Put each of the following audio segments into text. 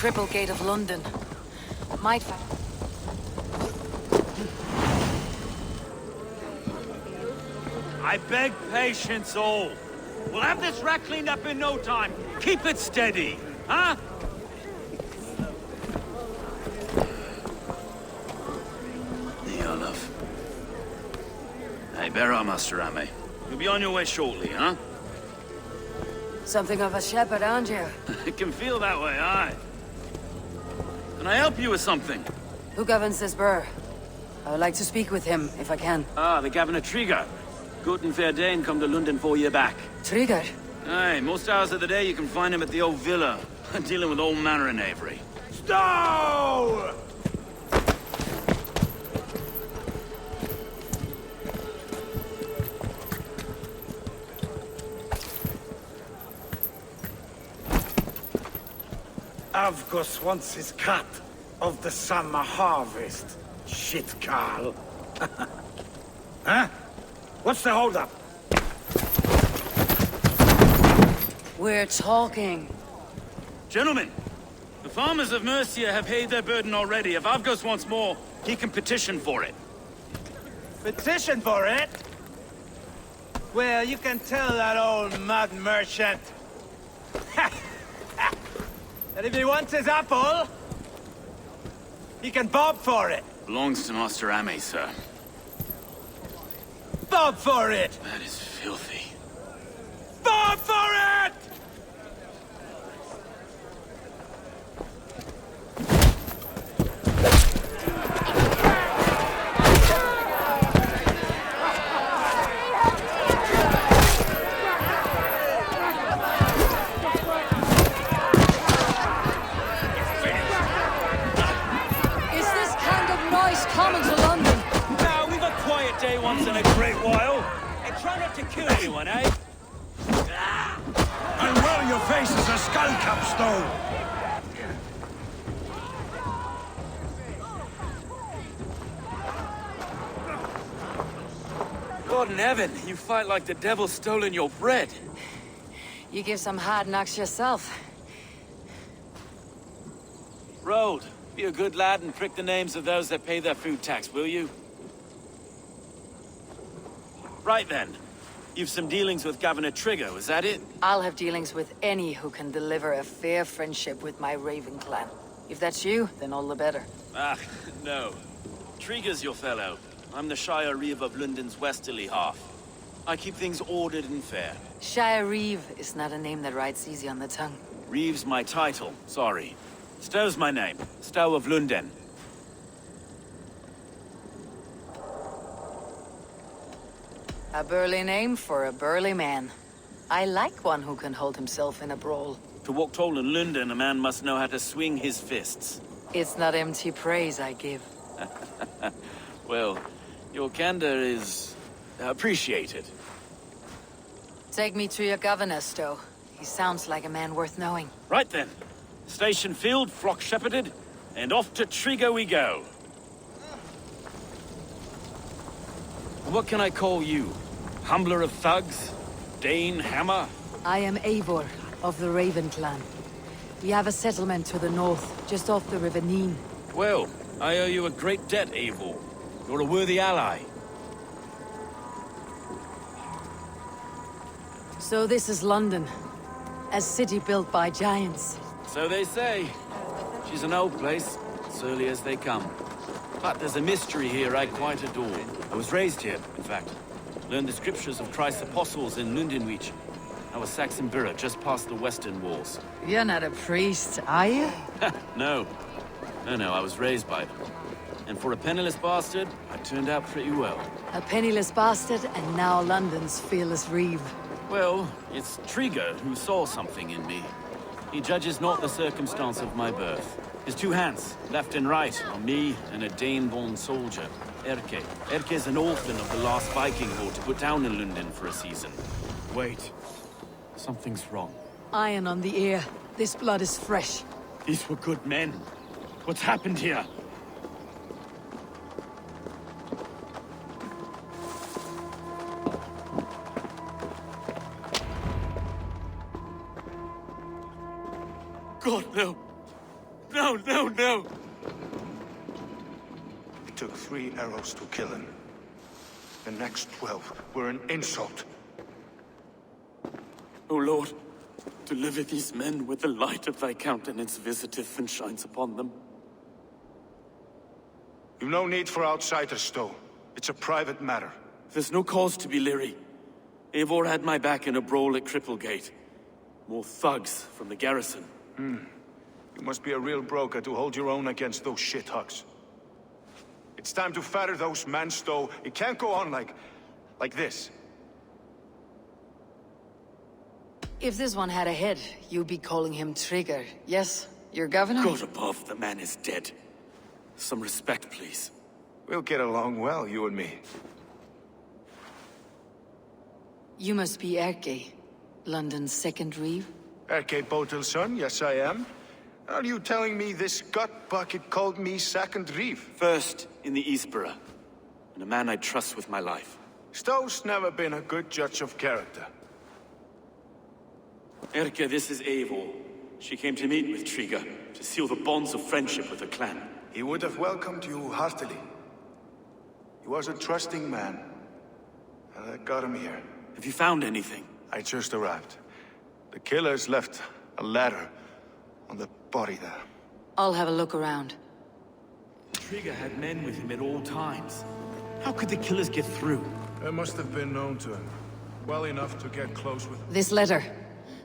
cripple gate of London. Might find... I beg patience, all. We'll have this wreck cleaned up in no time. Keep it steady, huh? Love. Hey, bear up, Master Ame. You'll be on your way shortly, huh? Something of a shepherd, aren't you? It can feel that way, aye. Can I help you with something? Who governs this burr? I would like to speak with him, if I can. Ah, the Governor Trigger. Good and fair Dane come to Lunden 4 year back. Trigger? Aye, most hours of the day you can find him at the old villa, dealing with all manner in Avery. Stow! Avgos wants his cut of the summer harvest. Shit, Carl. Huh? What's the holdup? We're talking. Gentlemen, the farmers of Mercia have paid their burden already. If Avgos wants more, he can petition for it. Petition for it? Well, you can tell that old mud merchant that if he wants his apple, he can bob for it. Belongs to Master Ame, sir. Bob for it! That is filthy. Bob for it! Common to London. Now, we've a quiet day once in a great while. And try not to kill anyone, eh? And well, your face is a skull capstone. God in heaven, you fight like the devil's stolen your bread. You give some hard knocks yourself. Road, be a good lad and prick the names of those that pay their food tax, will you? Right then. You've some dealings with Governor Trigger, is that it? I'll have dealings with any who can deliver a fair friendship with my Raven clan. If that's you, then all the better. Ah, no. Trigger's your fellow. I'm the Shire Reeve of Lunden's westerly half. I keep things ordered and fair. Shire Reeve is not a name that rides easy on the tongue. Reeve's my title, sorry. Stow's my name. Stow of Lunden. A burly name for a burly man. I like one who can hold himself in a brawl. To walk tall in Lunden, a man must know how to swing his fists. It's not empty praise I give. Well, your candor is appreciated. Take me to your governor, Stow. He sounds like a man worth knowing. Right then. Station filled, flock shepherded, and off to Trigger we go. What can I call you? Humbler of thugs? Dane Hammer? I am Eivor, of the Raven clan. We have a settlement to the north, just off the River Neen. Well, I owe you a great debt, Eivor. You're a worthy ally. So this is London. A city built by giants. So they say. She's an old place, surly as they come. But there's a mystery here I quite adore. I was raised here, in fact. Learned the scriptures of Christ's apostles in Lundenwich. I was Assassin Brotherhood, just past the western walls. You're not a priest, are you? No. No, I was raised by them. And for a penniless bastard, I turned out pretty well. A penniless bastard, and now London's fearless reeve. Well, it's Trigger who saw something in me. He judges not the circumstance of my birth. His two hands, left and right, on me and a Dane-born soldier, Erke. Erke's an orphan of the last Viking horde put down in Lunden for a season. Wait. Something's wrong. Iron on the ear. This blood is fresh. These were good men. What's happened here? God, no. No, no, no! It took 3 arrows to kill him. The next 12 were an insult. O Lord, deliver these men with the light of thy countenance visiteth and shines upon them. You've no need for outsiders, though. It's a private matter. There's no cause to be leery. Eivor had my back in a brawl at Cripplegate. More thugs from the garrison. You must be a real broker to hold your own against those shithugs. It's time to fetter those men, though. It can't go on like this. If this one had a head, you'd be calling him Trigger. Yes, your governor? God above, the man is dead. Some respect, please. We'll get along well, you and me. You must be Erke, London's second reeve? Erke Botel's son, yes I am. Are you telling me this gut bucket called me second reeve? First in the Eastborough, and a man I trust with my life. Stowe's never been a good judge of character. Erke, this is Eivor. She came to meet with Trigger, to seal the bonds of friendship with the clan. He would have welcomed you heartily. He was a trusting man. And I got him here. Have you found anything? I just arrived. The killers left a letter on the body there. I'll have a look around. Trigger had men with him at all times. How could the killers get through? They must have been known to him. Well enough to get close with him. This letter.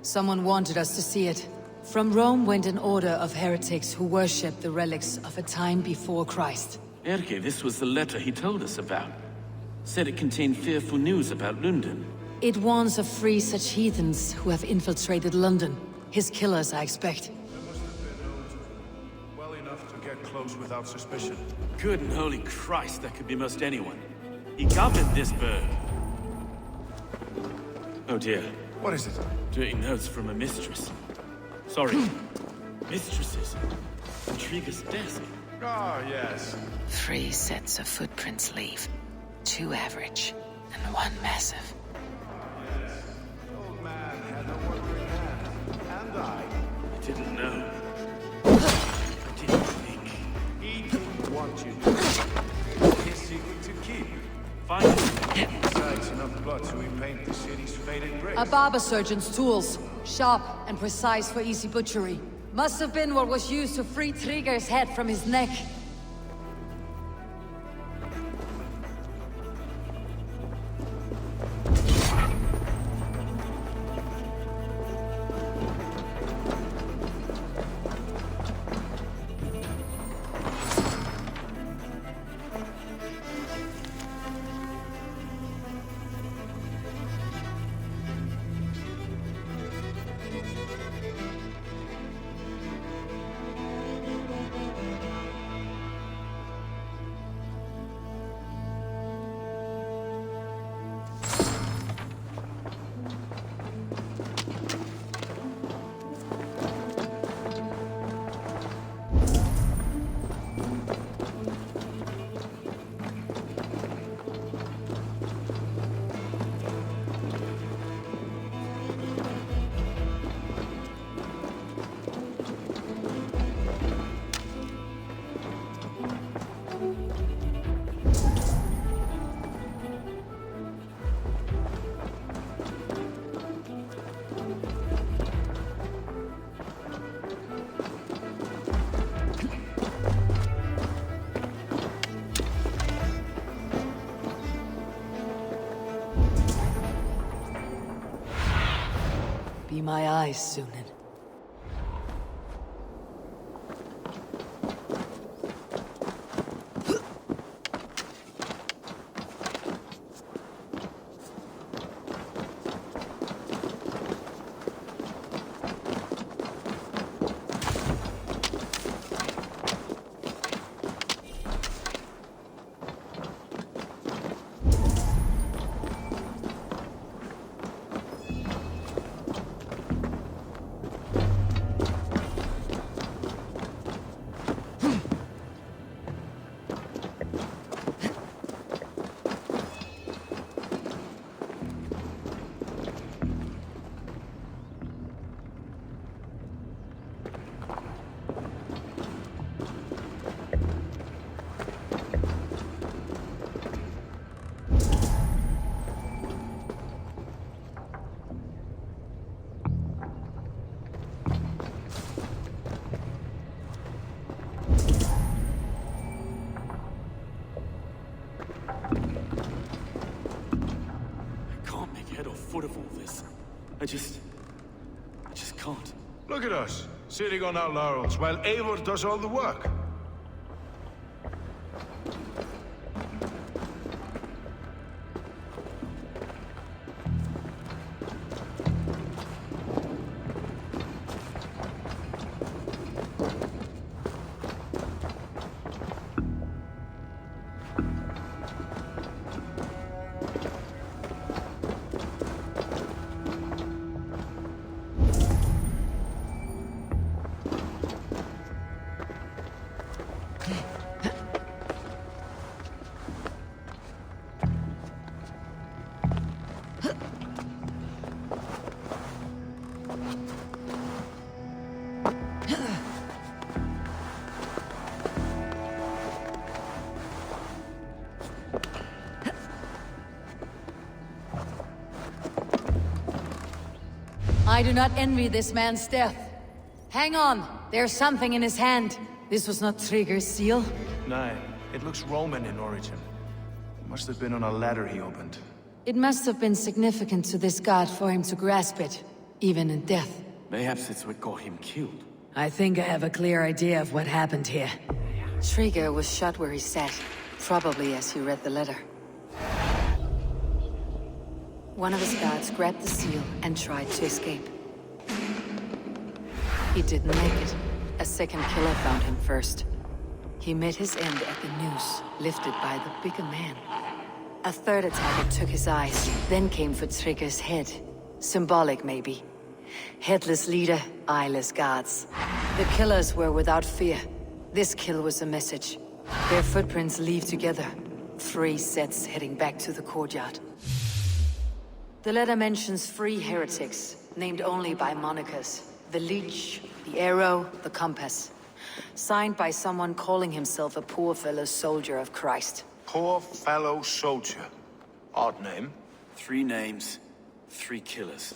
Someone wanted us to see it. From Rome went an order of heretics who worshipped the relics of a time before Christ. Erke, this was the letter he told us about. Said it contained fearful news about Lunden. It warns of 3 such heathens who have infiltrated London. His killers, I expect. They must have been known to him. Well enough to get close without suspicion. Good and holy Christ, that could be most anyone. He governed this burg. Oh dear. What is it? Dirty notes from a mistress. Sorry. Mistresses. Trigger's desk. Ah, yes. 3 sets of footprints leave. 2 average, and 1 massive. Old man had a wandering hand. And I. I didn't know. I didn't think. He didn't want you to. His secret to keep. Finally. Besides, enough blood to repaint the city's faded bricks. A barber surgeon's tools. Sharp and precise for easy butchery. Must have been what was used to free Trigger's head from his neck. Be my eyes, Sunan. I can't make head or foot of all this. I just can't. Look at us, sitting on our laurels while Eivor does all the work. I do not envy this man's death. Hang on, there's something in his hand. This was not Trigger's seal. No, it looks Roman in origin. Must have been on a ladder he opened. It must have been significant to this god for him to grasp it, even in death. Perhaps it's what got him killed. I think I have a clear idea of what happened here. Trigger was shot where he sat, probably as he read the letter. One of his guards grabbed the seal and tried to escape. He didn't make it. A second killer found him first. He met his end at the noose, lifted by the bigger man. A third attacker took his eyes, then came for Trigger's head. Symbolic, maybe. Headless leader, eyeless guards. The killers were without fear. This kill was a message. Their footprints leave together. 3 sets heading back to the courtyard. The letter mentions 3 heretics, named only by monikers. The Leech, the Arrow, the Compass. Signed by someone calling himself a poor fellow soldier of Christ. Poor fellow soldier. Odd name. 3 names, 3 killers,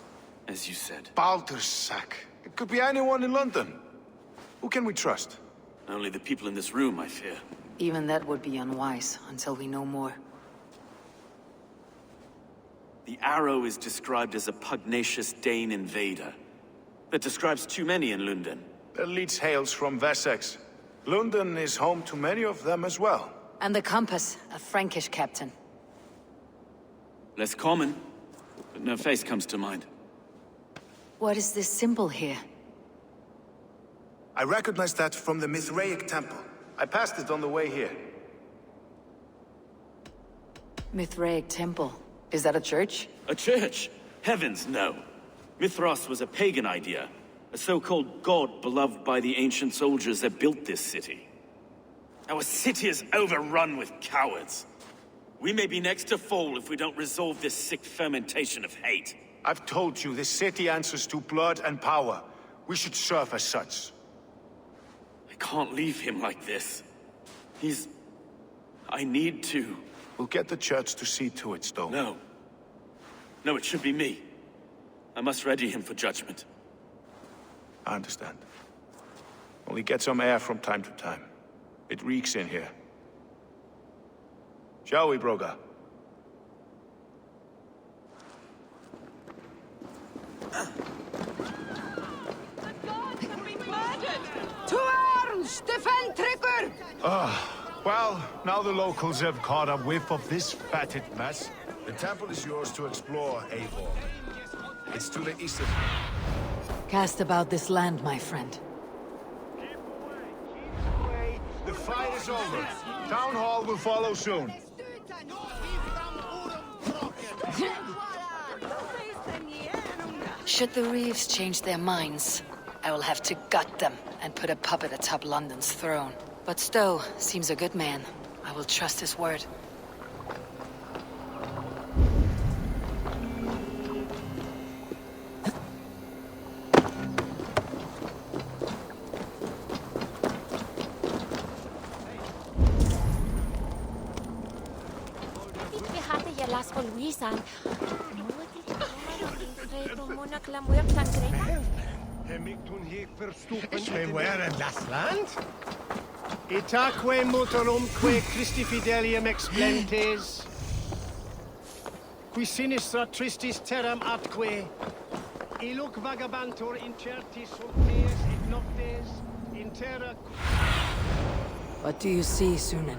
as you said. Baldersack. It could be anyone in London. Who can we trust? Only the people in this room, I fear. Even that would be unwise, until we know more. The Arrow is described as a pugnacious Dane invader. That describes too many in Lunden. The Leech hails from Wessex. Lunden is home to many of them as well. And the Compass, a Frankish captain. Less common, but no face comes to mind. What is this symbol here? I recognize that from the Mithraic temple. I passed it on the way here. Mithraic temple. Is that a church? A church? Heavens, no. Mithras was a pagan idea. A so-called god beloved by the ancient soldiers that built this city. Our city is overrun with cowards. We may be next to fall if we don't resolve this sick fermentation of hate. I've told you, this city answers to blood and power. We should serve as such. I can't leave him like this. I need to... We'll get the church to see to it, Stone. No. No, it should be me. I must ready him for judgment. I understand. Only get some air from time to time. It reeks in here. Shall we, Broga? To arms! Defend Trigger! Well, now the locals have caught a whiff of this fatted mess. The temple is yours to explore, Eivor. It's to the east of... Cast about this land, my friend. The fight is over. Town Hall will follow soon. Should the Reeves change their minds, I will have to gut them and put a puppet atop London's throne. But Stowe seems a good man. I will trust his word. Ich will wehren das Land? Itaque motorumque Christi fidelium explentes, qui sinistra tristis terram atque, iluc vagabantur incertis sultes et noctes, in terra... What do you see, Sunan?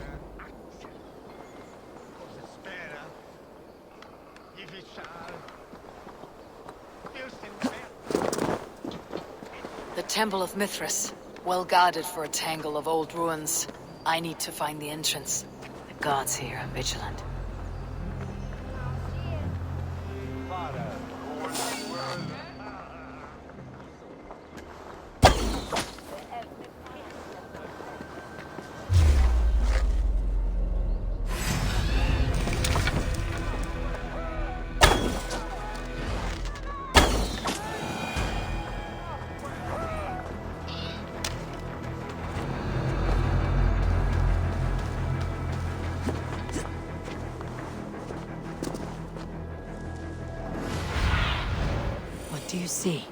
The Temple of Mithras. Well guarded for a tangle of old ruins. I need to find the entrance. The gods here are vigilant. What do you see?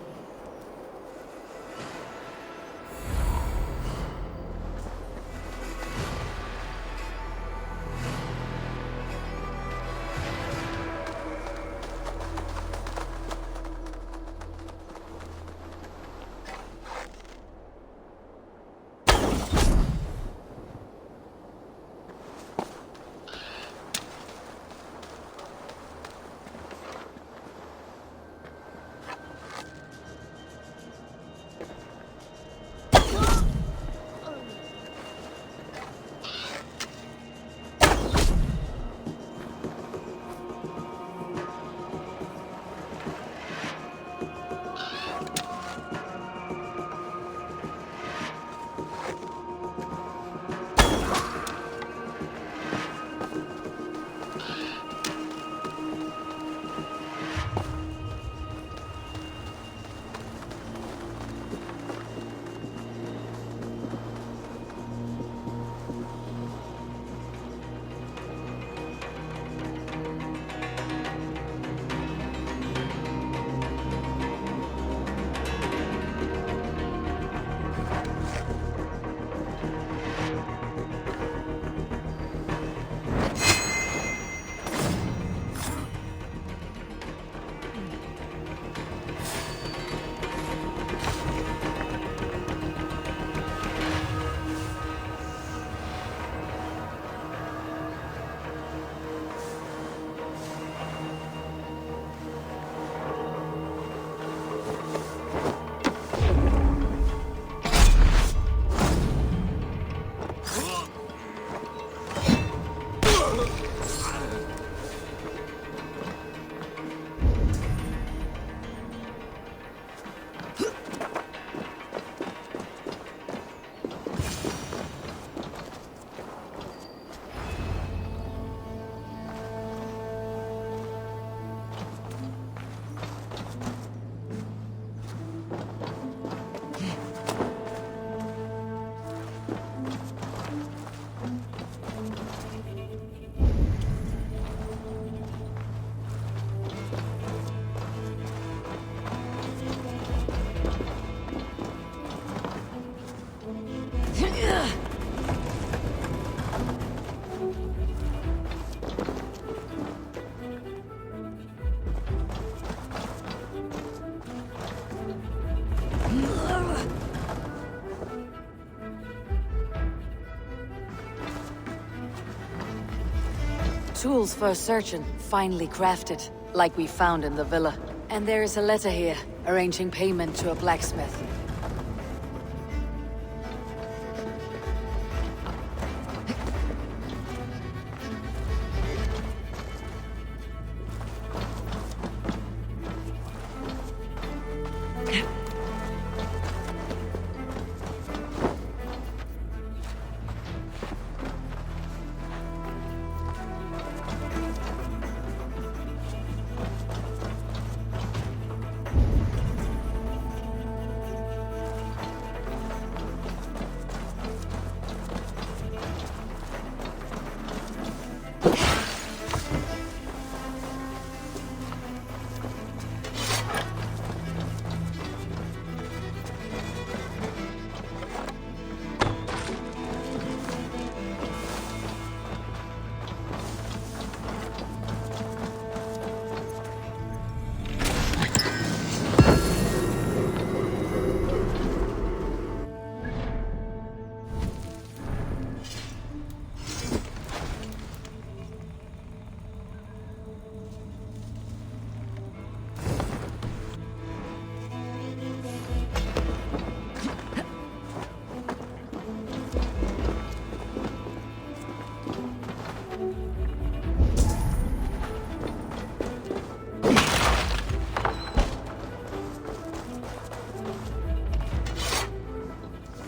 Tools for a surgeon, finely crafted, like we found in the villa. And there is a letter here, arranging payment to a blacksmith.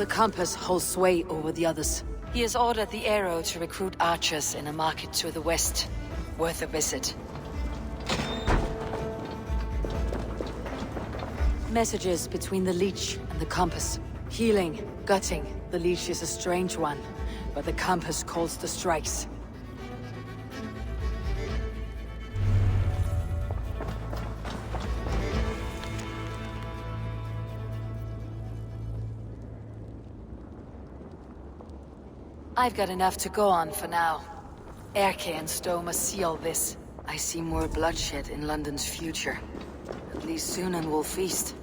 The compass holds sway over the others. He has ordered the arrow to recruit archers in a market to the west. Worth a visit. Messages between the leech and the compass. Healing, gutting. The leech is a strange one, but the compass calls the strikes. I've got enough to go on for now. Erke and Stowe must see all this. I see more bloodshed in London's future. At least Sunan will feast.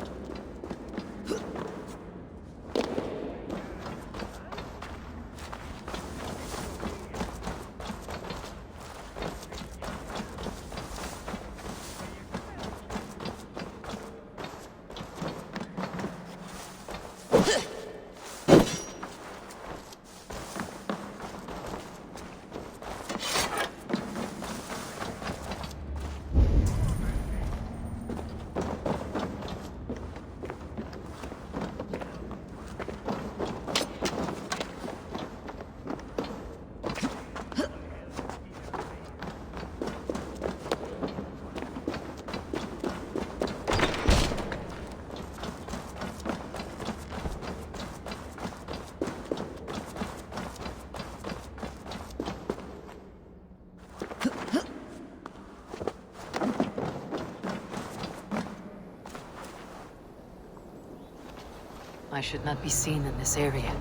I should not be seen in this area.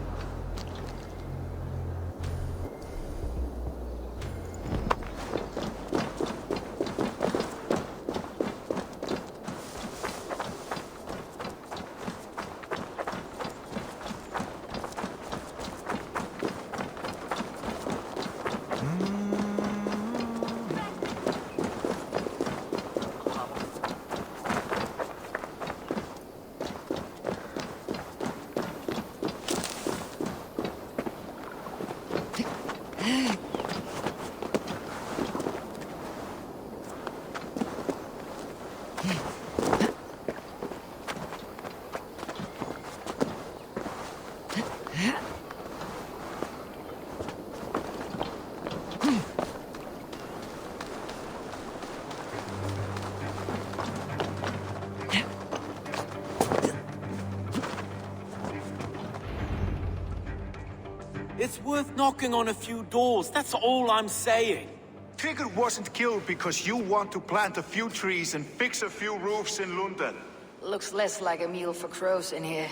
It's worth knocking on a few doors, that's all I'm saying. Trigger wasn't killed because you want to plant a few trees and fix a few roofs in Lunden. Looks less like a meal for crows in here.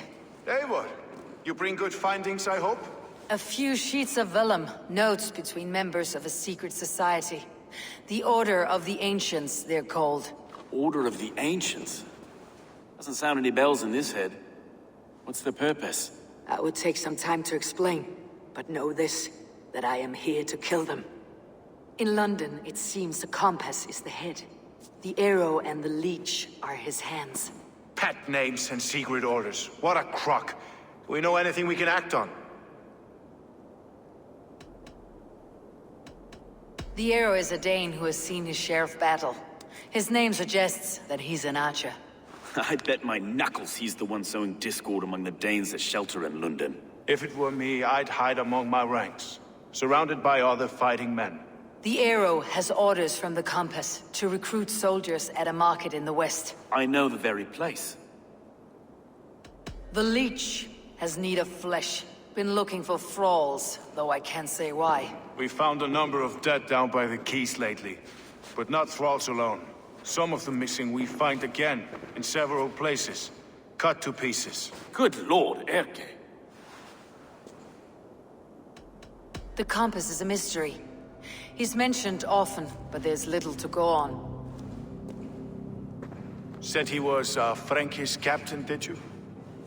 Eivor, you bring good findings, I hope? A few sheets of vellum, notes between members of a secret society. The Order of the Ancients, they're called. Order of the Ancients? Doesn't sound any bells in this head. What's the purpose? That would take some time to explain. But know this, that I am here to kill them. In London, it seems the compass is the head. The arrow and the leech are his hands. Pet names and secret orders. What a crock. Do we know anything we can act on? The arrow is a Dane who has seen his share of battle. His name suggests that he's an archer. I bet my knuckles he's the one sowing discord among the Danes that shelter in Lunden. If it were me, I'd hide among my ranks, surrounded by other fighting men. The arrow has orders from the compass to recruit soldiers at a market in the west. I know the very place. The leech has need of flesh. Been looking for thralls, though I can't say why. We found a number of dead down by the quays lately, but not thralls alone. Some of the missing we find again, in several places, cut to pieces. Good lord, Erke. The compass is a mystery. He's mentioned often, but there's little to go on. Said he was a Frankish captain, did you?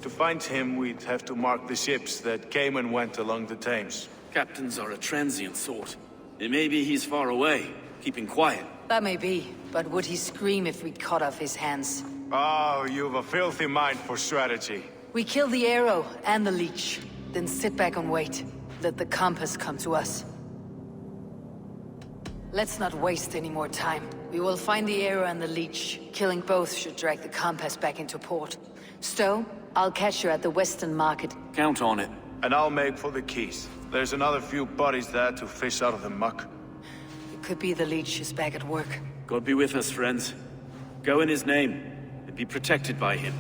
To find him, we'd have to mark the ships that came and went along the Thames. Captains are a transient sort. It may be he's far away, keeping quiet. That may be, but would he scream if we cut off his hands? Oh, you've a filthy mind for strategy. We kill the arrow and the leech, then sit back and wait. Let the compass come to us. Let's not waste any more time. We will find the arrow and the leech. Killing both should drag the compass back into port. Stowe, I'll catch you at the Western Market. Count on it. And I'll make for the keys. There's another few bodies there to fish out of the muck. It could be the Leech is back at work. God be with us, friends. Go in his name, and be protected by him.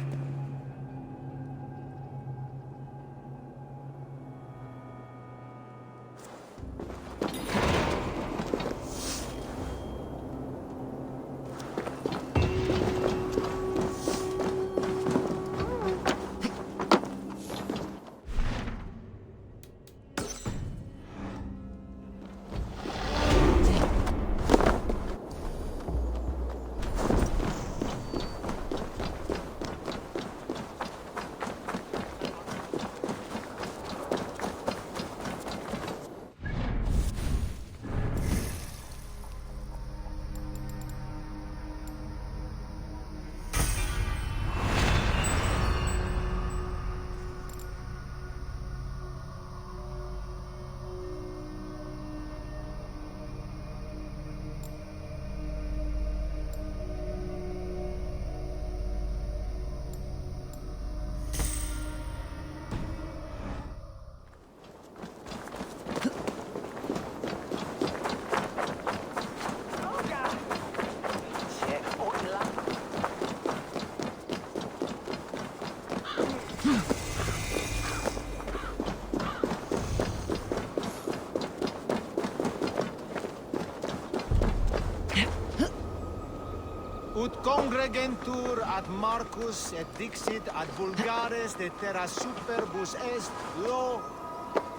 Ut congregentur ad Marcus et dixit ad vulgares de terra superbus est lo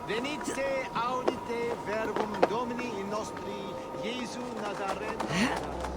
venite audite verbum Domini in nostri Iesu Nazarene.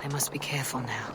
I must be careful now.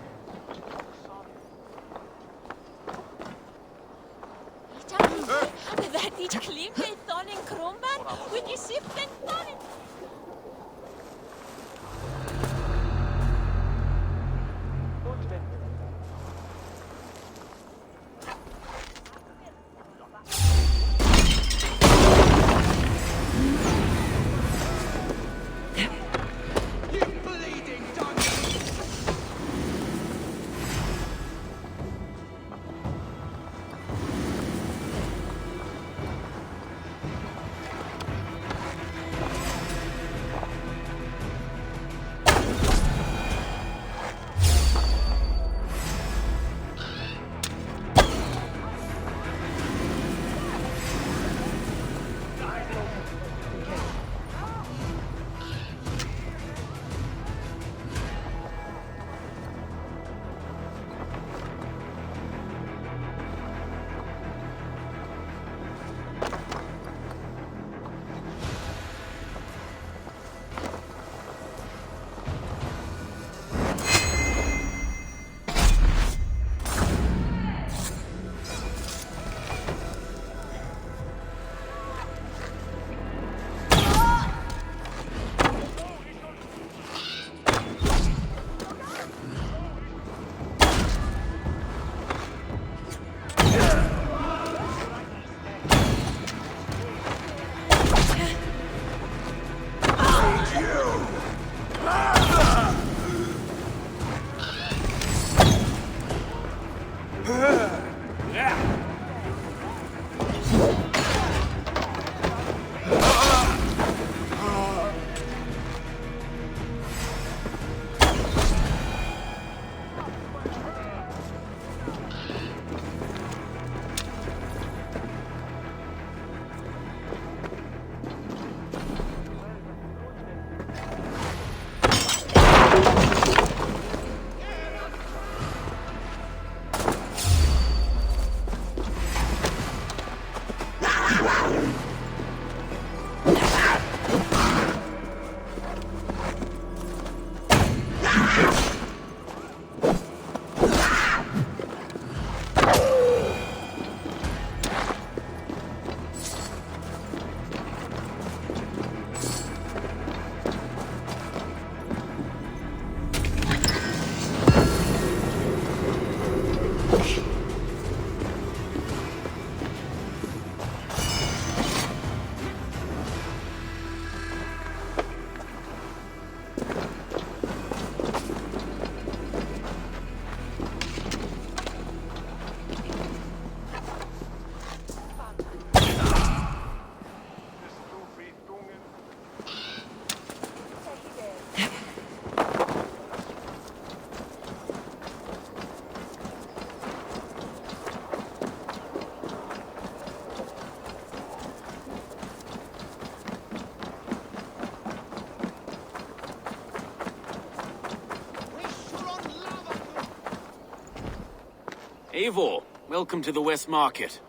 Eivor, welcome to the West Market.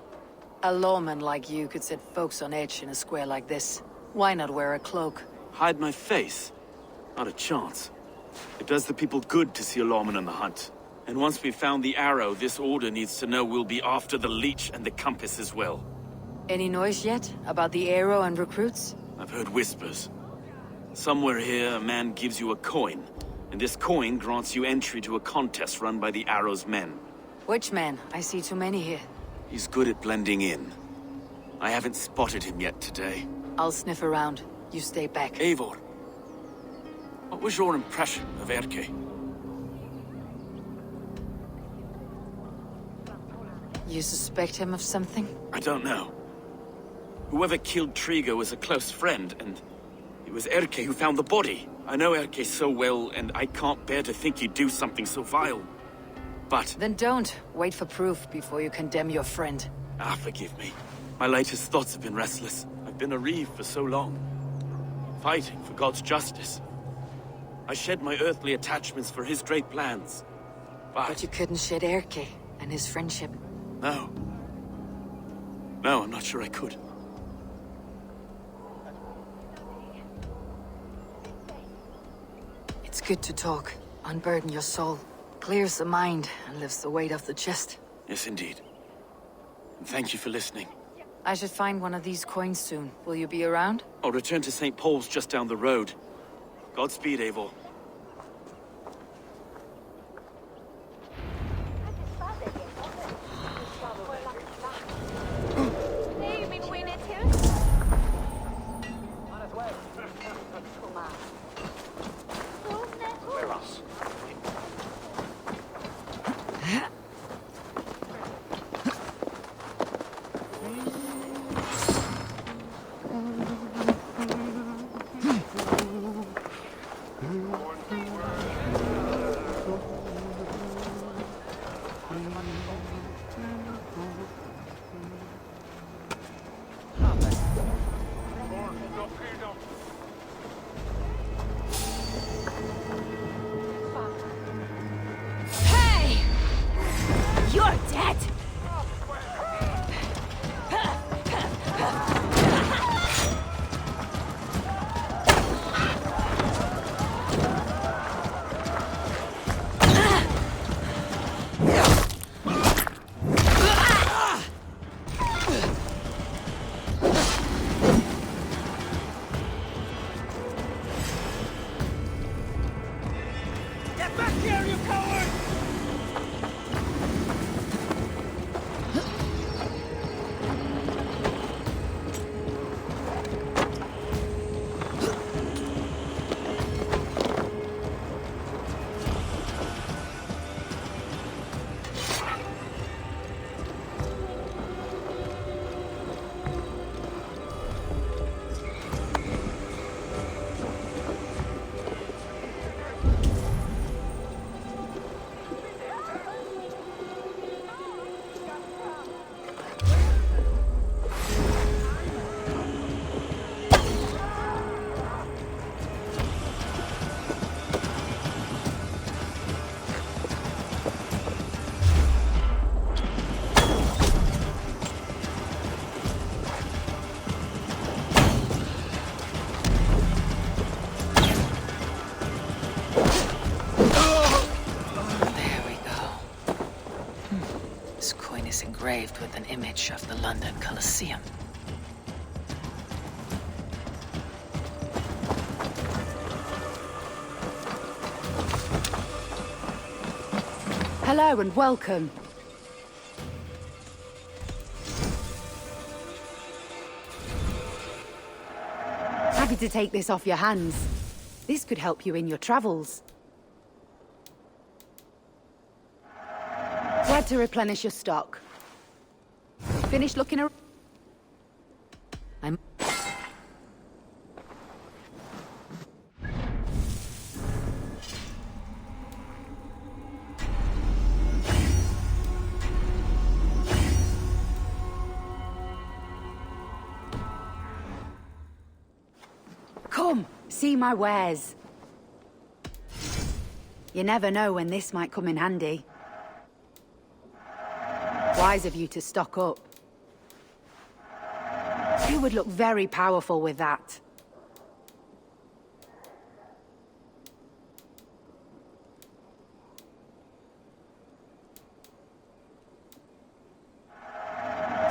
A lawman like you could set folks on edge in a square like this. Why not wear a cloak? Hide my face? Not a chance. It does the people good to see a lawman on the hunt. And once we've found the arrow, this order needs to know we'll be after the leech and the compass as well. Any noise yet about the arrow and recruits? I've heard whispers. Somewhere here, a man gives you a coin, and this coin grants you entry to a contest run by the arrow's men. Which man? I see too many here. He's good at blending in. I haven't spotted him yet today. I'll sniff around. You stay back. Eivor, what was your impression of Erke? You suspect him of something? I don't know. Whoever killed Trigo was a close friend, and it was Erke who found the body. I know Erke so well, and I can't bear to think he'd do something so vile. But... Then don't. Wait for proof before you condemn your friend. forgive me. My latest thoughts have been restless. I've been a reeve for so long. Fighting for God's justice. I shed my earthly attachments for his great plans. But you couldn't shed Erke and his friendship. No. No, I'm not sure I could. It's good to talk. Unburden your soul. Clears the mind and lifts the weight off the chest. Yes, indeed. And thank you for listening. I should find one of these coins soon. Will you be around? I'll return to St. Paul's just down the road. Godspeed, Eivor. This coin is engraved with an image of the London Colosseum. Hello and welcome. Happy to take this off your hands. This could help you in your travels. Glad to replenish your stock. Finished looking around? Come, see my wares. You never know when this might come in handy. Wise of you to stock up. You would look very powerful with that.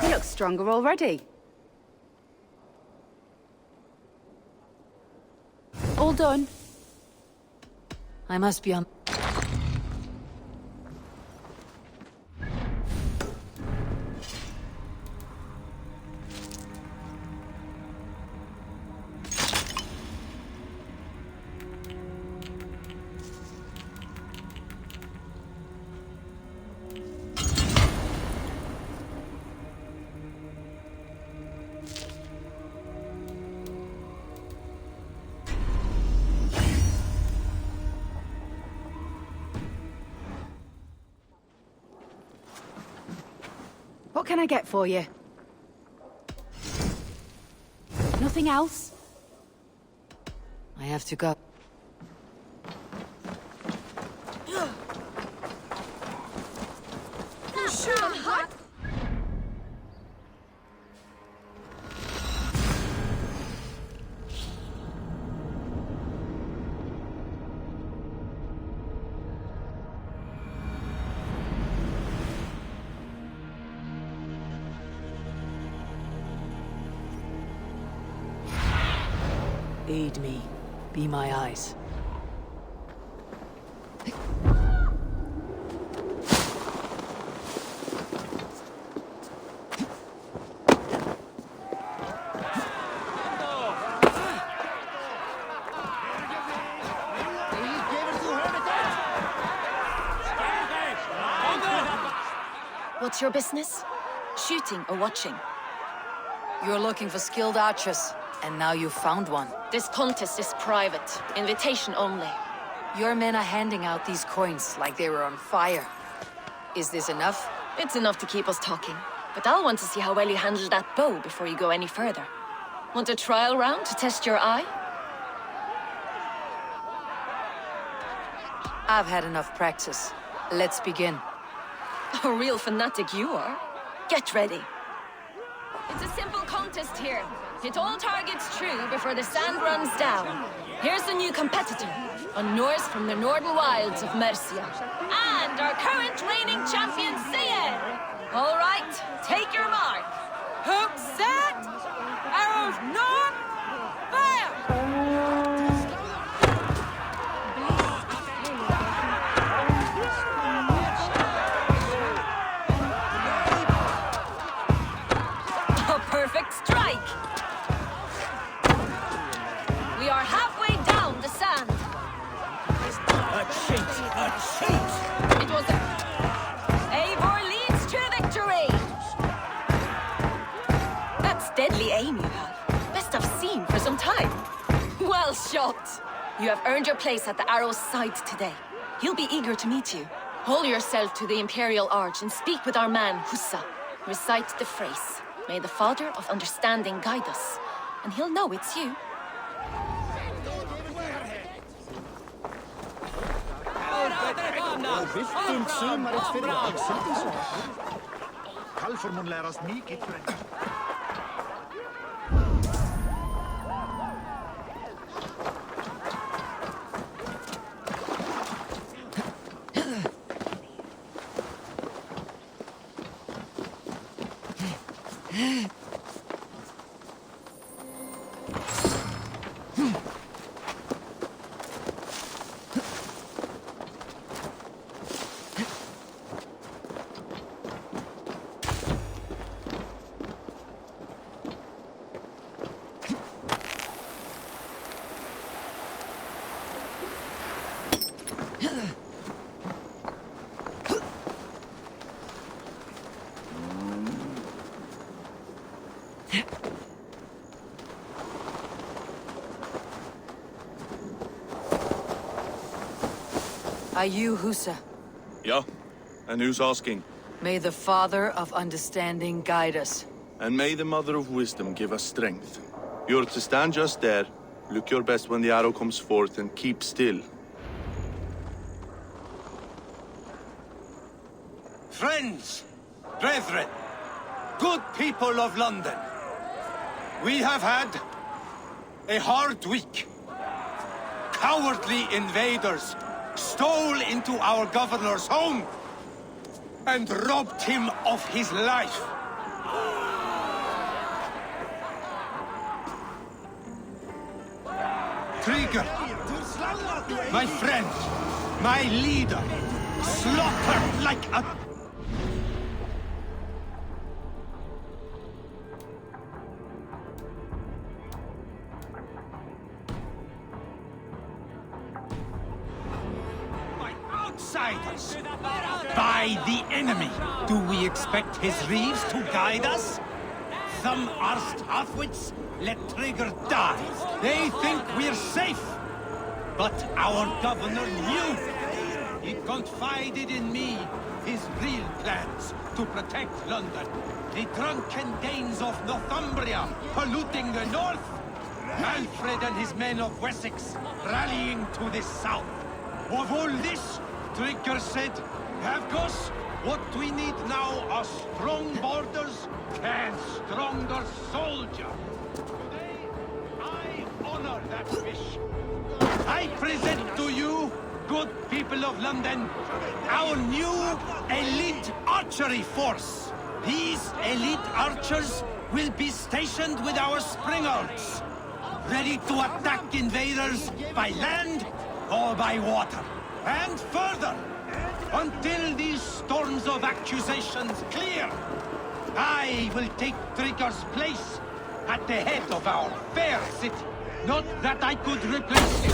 You look stronger already. All done. I must be on... What can I get for you? Nothing else? I have to go. Aid me. Be my eyes. What's your business? Shooting or watching? You're looking for skilled archers, and now you've found one. This contest is private. Invitation only. Your men are handing out these coins like they were on fire. Is this enough? It's enough to keep us talking. But I'll want to see how well you handle that bow before you go any further. Want a trial round to test your eye? I've had enough practice. Let's begin. A real fanatic you are. Get ready. It's a simple contest here. Hit all targets true before the sand runs down. Here's the new competitor, a Norse from the northern wilds of Mercia. And our current reigning champion, Sayer. All right, take your mark. Hook set! Arrows north! Fire! A perfect strike! We are halfway down the sand. A cheat! A cheat! It was Eivor leads to victory! That's deadly aim you have. Best I've seen for some time. Well shot! You have earned your place at the arrow's side today. He'll be eager to meet you. Hold yourself to the Imperial Arch and speak with our man, Hussa. Recite the phrase. May the Father of Understanding guide us. And he'll know it's you. Viltum sumarið fyrir Axel. Kalfur mun lærast mikið. Are you Husa? Yeah? And who's asking? May the Father of Understanding guide us. And may the Mother of Wisdom give us strength. You're to stand just there, look your best when the arrow comes forth, and keep still. Friends, brethren, good people of London, we have had a hard week. Cowardly invaders stole into our governor's home and robbed him of his life. Trigger, my friend, my leader, slaughtered like a... by outsiders, by the enemy. Do we expect his reeves to guide us? Some arsed halfwits let Trigger die. They think we're safe. But our governor knew. He confided in me his real plans to protect London. The drunken Danes of Northumbria polluting the north. Alfred and his men of Wessex rallying to the south. Of all this, Trigger said, Havgos, what we need now are strong borders and stronger soldiers. Today, I honor that wish. I present to you, good people of London, our new elite archery force. These elite archers will be stationed with our springers, ready to attack invaders by land or by water. And further, until these storms of accusations clear, I will take Trigger's place at the head of our fair city. Not that I could replace him.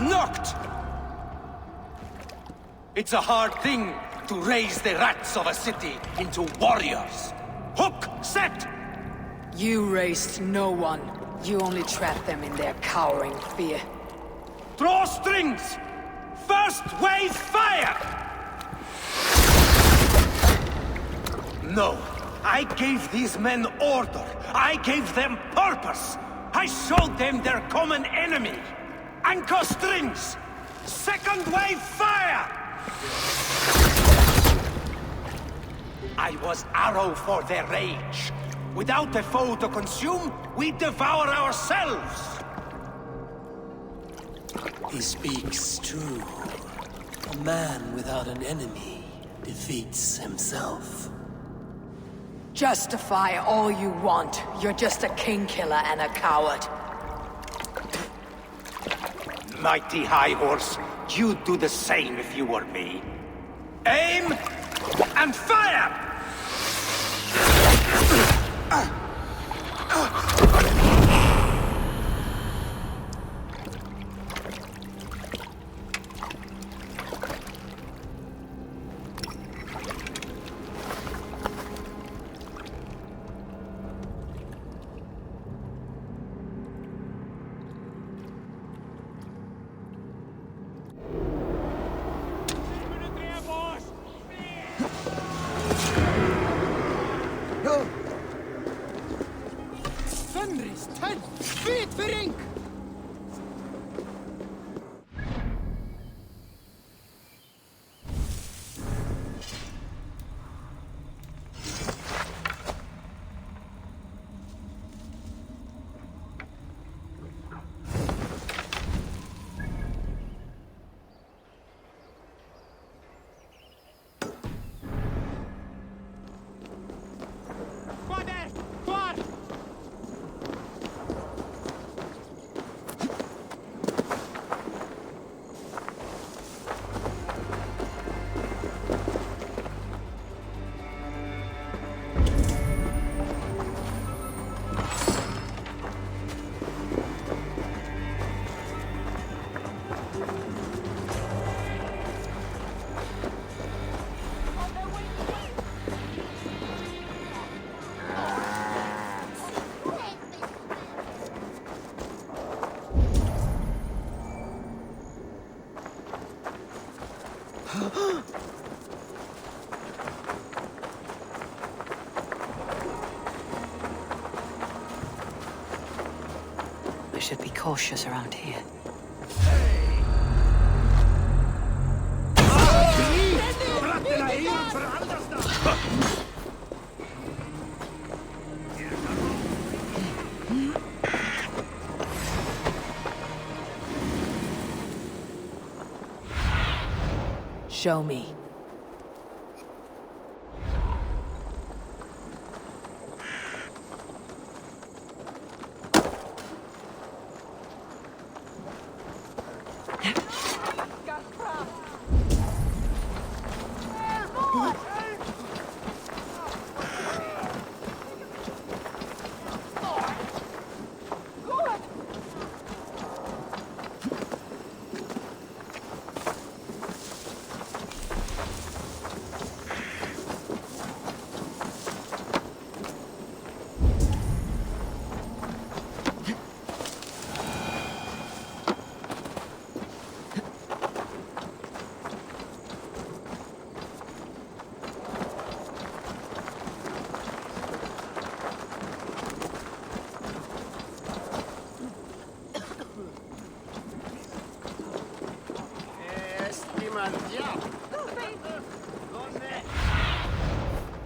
Knocked! It's a hard thing to raise the rats of a city into warriors. Hook, set! You raised no one. You only trapped them in their cowering fear. Draw strings! First wave fire! No. I gave these men order. I gave them purpose. I showed them their common enemy. Anchor strings! Second wave fire! I was arrow for their rage. Without a foe to consume, we devour ourselves! He speaks true. A man without an enemy defeats himself. Justify all you want. You're just a king killer and a coward. Mighty High Horse, you'd do the same if you were me. Aim and fire! Fenris, Ted, Fit Verink! We should be cautious around here. Show me.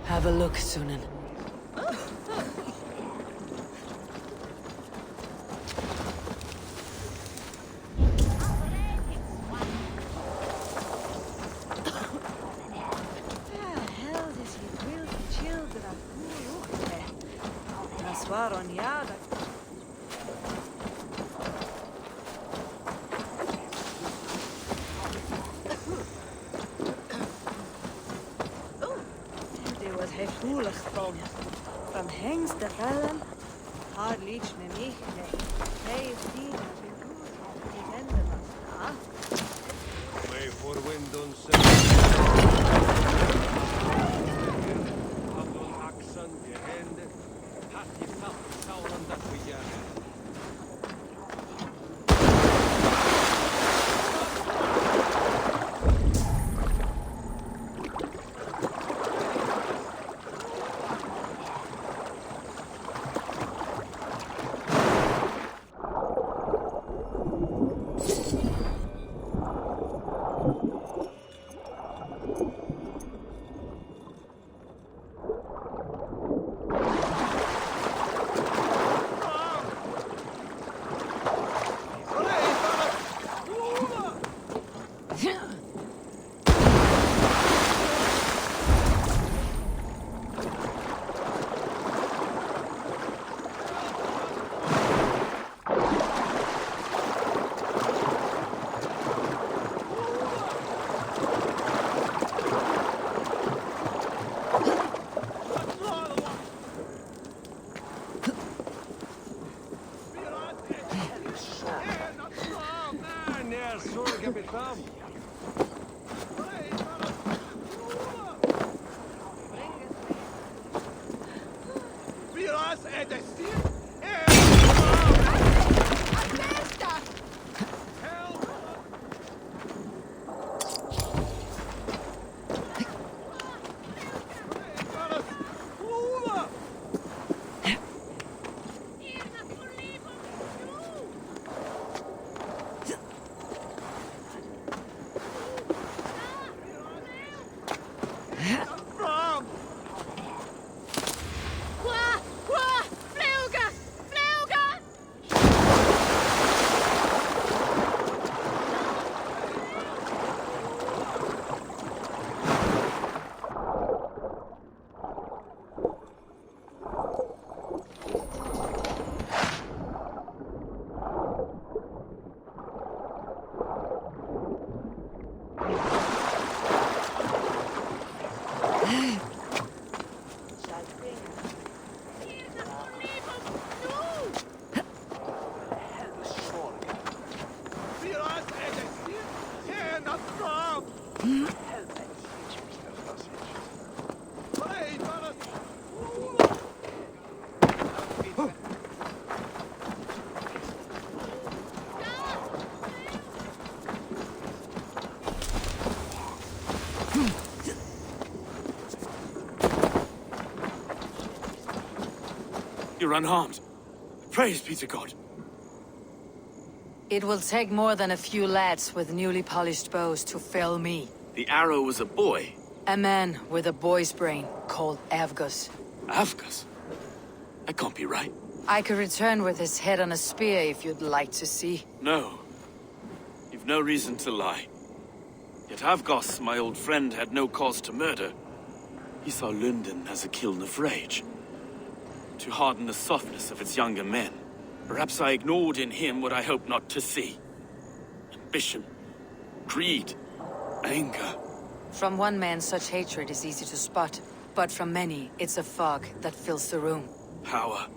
Have a look, Sunan. Van hengst de vellen, haar liedje me niet, nee. Hij is die naar de doel, die hende was, Way for wind on Abdul Aksan, je hende, had je sauren dat we jagen. fram! Viras är det You're unharmed. Praise be to God. It will take more than a few lads with newly polished bows to fell me. The arrow was a boy. A man with a boy's brain called Avgus. Avgus? That can't be right. I could return with his head on a spear if you'd like to see. No. You've no reason to lie. Yet Avgus, my old friend, had no cause to murder. He saw Lunden as a kiln of rage. To harden the softness of its younger men. Perhaps I ignored in him what I hoped not to see. Ambition, greed, anger. From one man, such hatred is easy to spot. But from many, it's a fog that fills the room. Power.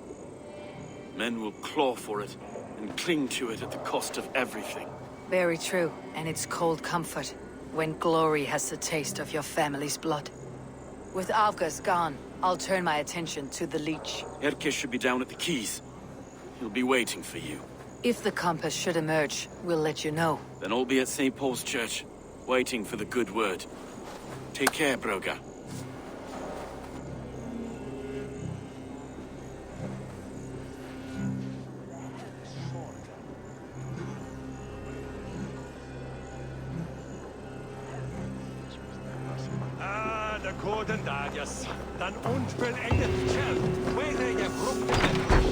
Men will claw for it and cling to it at the cost of everything. Very true, and it's cold comfort when glory has the taste of your family's blood. With Avgus gone, I'll turn my attention to the Leech. Erke should be down at the quays. He'll be waiting for you. If the compass should emerge, we'll let you know. Then I'll be at St. Paul's Church, waiting for the good word. Take care, Broga. The Corden Dadias, dan unvollendet Kjell, where je broken.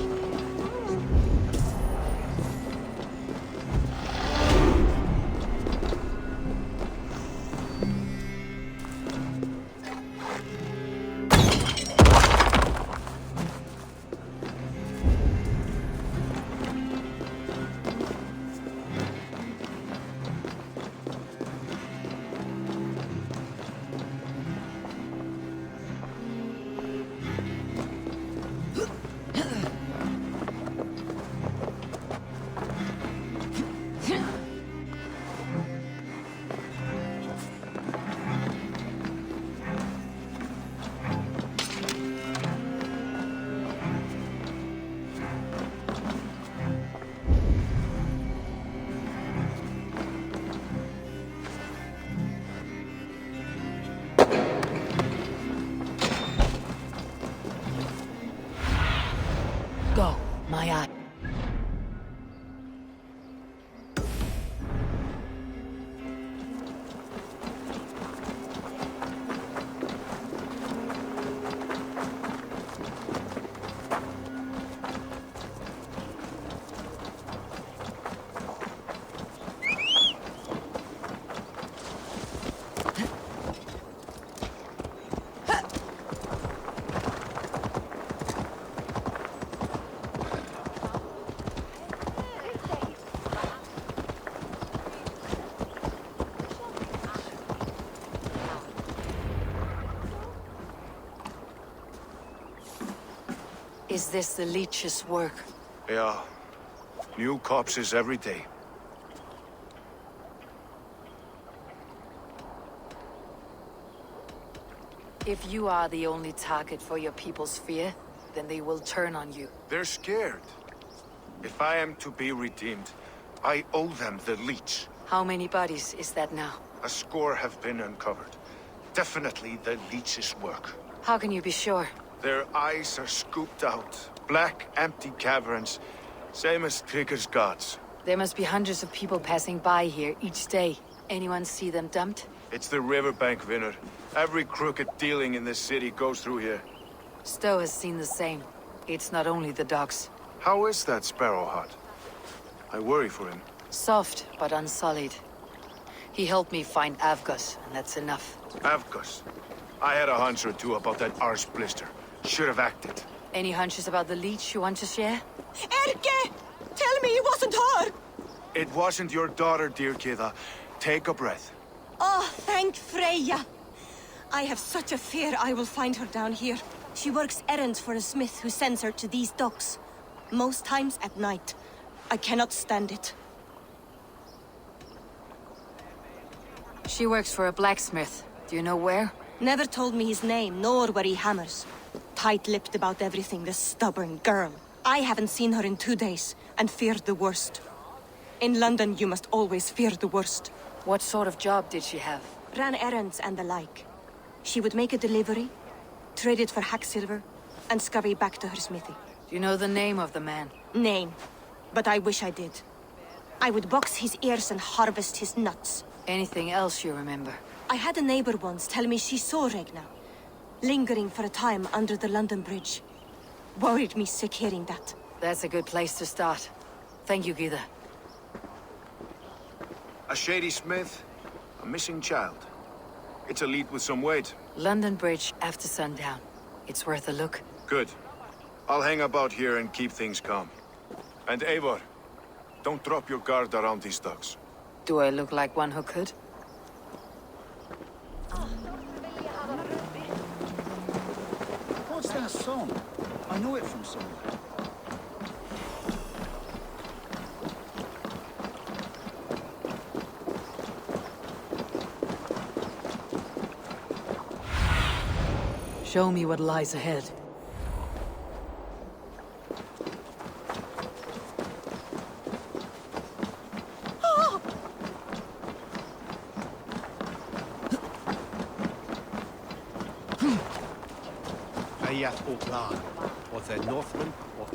Go, my eye. Is this the Leech's work? Yeah. New corpses every day. If you are the only target for your people's fear, then they will turn on you. They're scared. If I am to be redeemed, I owe them the leech. How many bodies is that now? A score have been uncovered. Definitely the leech's work. How can you be sure? Their eyes are scooped out. Black, empty caverns. Same as Trigger's gods. There must be hundreds of people passing by here each day. Anyone see them dumped? It's the riverbank, Vinner. Every crooked dealing in this city goes through here. Stowe has seen the same. It's not only the docks. How is that Sparrow hut? I worry for him. Soft, but unsullied. He helped me find Avgos, and that's enough. Avgos. I had a hunch or two about that arse blister. Should have acted. Any hunches about the leech you want to share? Erke! Tell me it wasn't her! It wasn't your daughter, dear Kida. Take a breath. Oh, thank Freya. I have such a fear I will find her down here. She works errands for a smith who sends her to these docks. Most times at night. I cannot stand it. She works for a blacksmith. Do you know where? Never told me his name, nor where he hammers. Tight-lipped about everything, this stubborn girl. I haven't seen her in 2 days, and feared the worst. In London, you must always fear the worst. What sort of job did she have? Ran errands and the like. She would make a delivery, trade it for hack silver, and scurry back to her smithy. Do you know the name of the man? Name. But I wish I did. I would box his ears and harvest his nuts. Anything else you remember? I had a neighbor once tell me she saw Regna, lingering for a time under the London Bridge. Worried me sick hearing that. That's a good place to start. Thank you, Gida. A shady smith, a missing child. It's a lead with some weight. London Bridge after sundown. It's worth a look. Good. I'll hang about here and keep things calm. And Eivor, don't drop your guard around these docks. Do I look like one who could? What's that song? I know it from somewhere. Show me what lies ahead. Hayat Oklan. Was there Northmen or...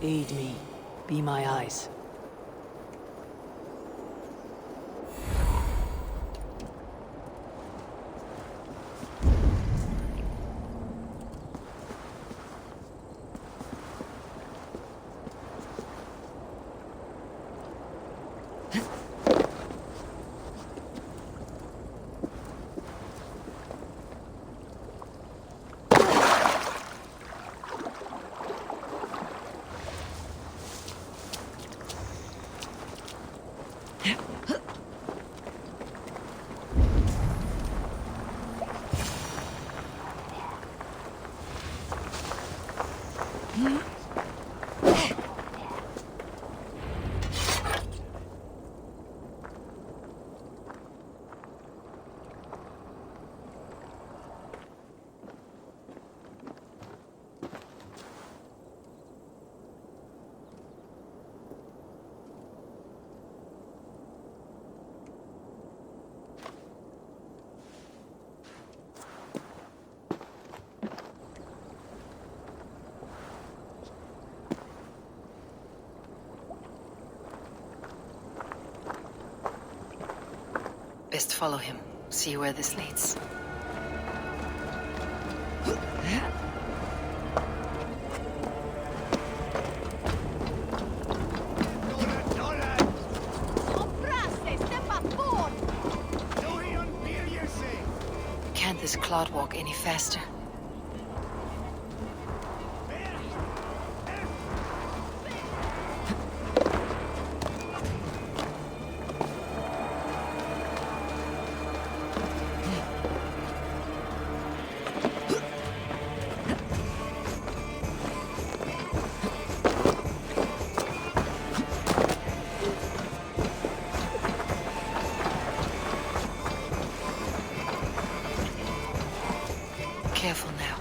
Aid me. Be my eyes. Best follow him. See where this leads. can't this clod walk any faster? Careful now.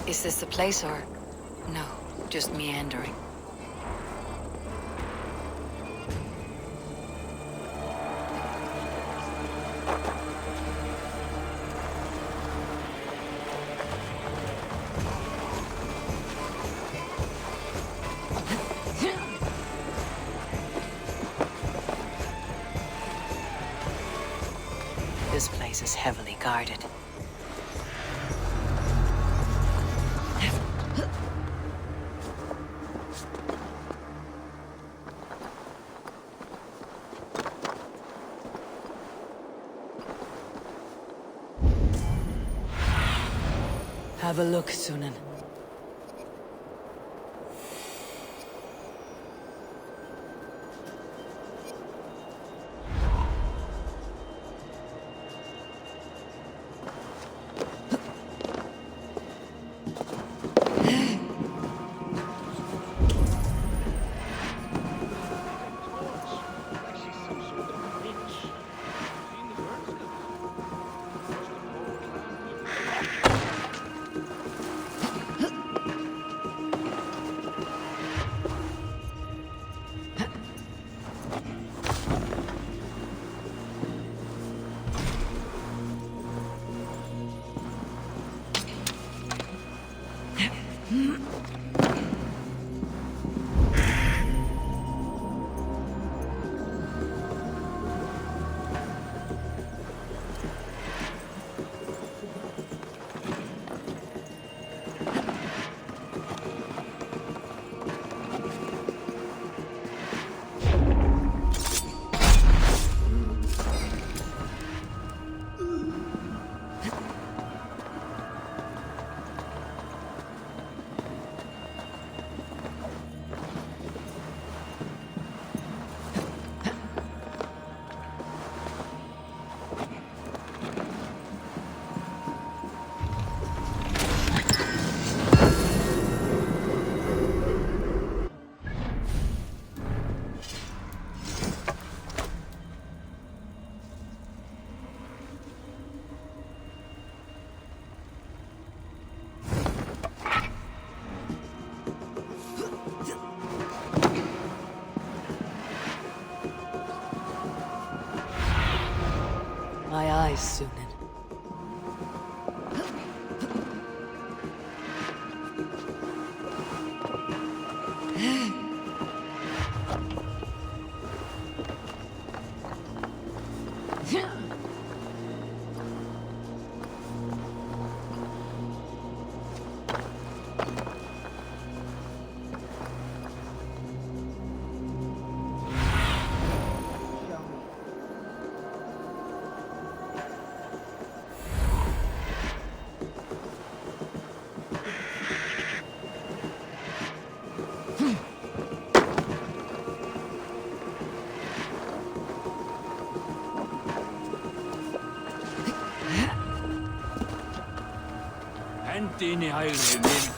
Is this the place or... no, just meandering? This place is heavily guarded. Have a look, Sunan. My eyes, Sunan. Dini hægri minn.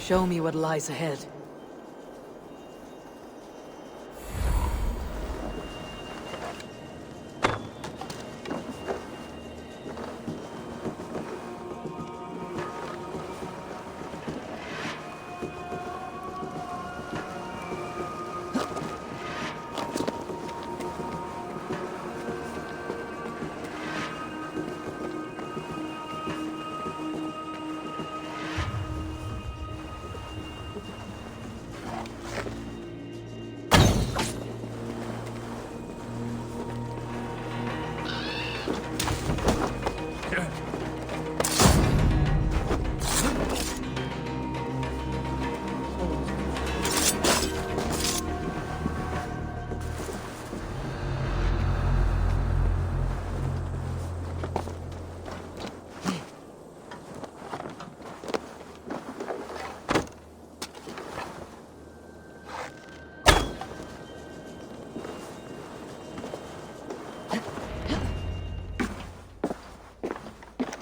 Show me what lies ahead.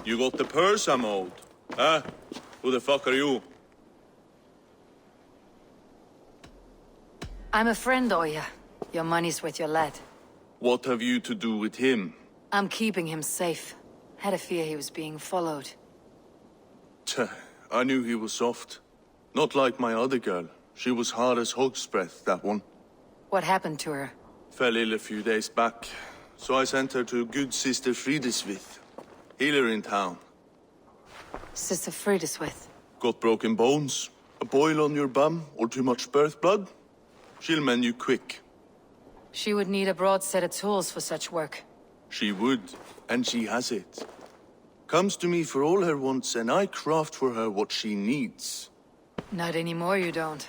You got the purse I'm owed? Huh? Who the fuck are you? I'm a friend, Oya. Your money's with your lad. What have you to do with him? I'm keeping him safe. Had a fear he was being followed. Tch, I knew he was soft. Not like my other girl. She was hard as hog's breath, that one. What happened to her? Fell ill a few days back. So I sent her to good Sister Frideswith. Healer in town. Sister Frideswith. Got broken bones, a boil on your bum, or too much birth blood? She'll mend you quick. She would need a broad set of tools for such work. She would, and she has it. Comes to me for all her wants, and I craft for her what she needs. Not anymore, you don't.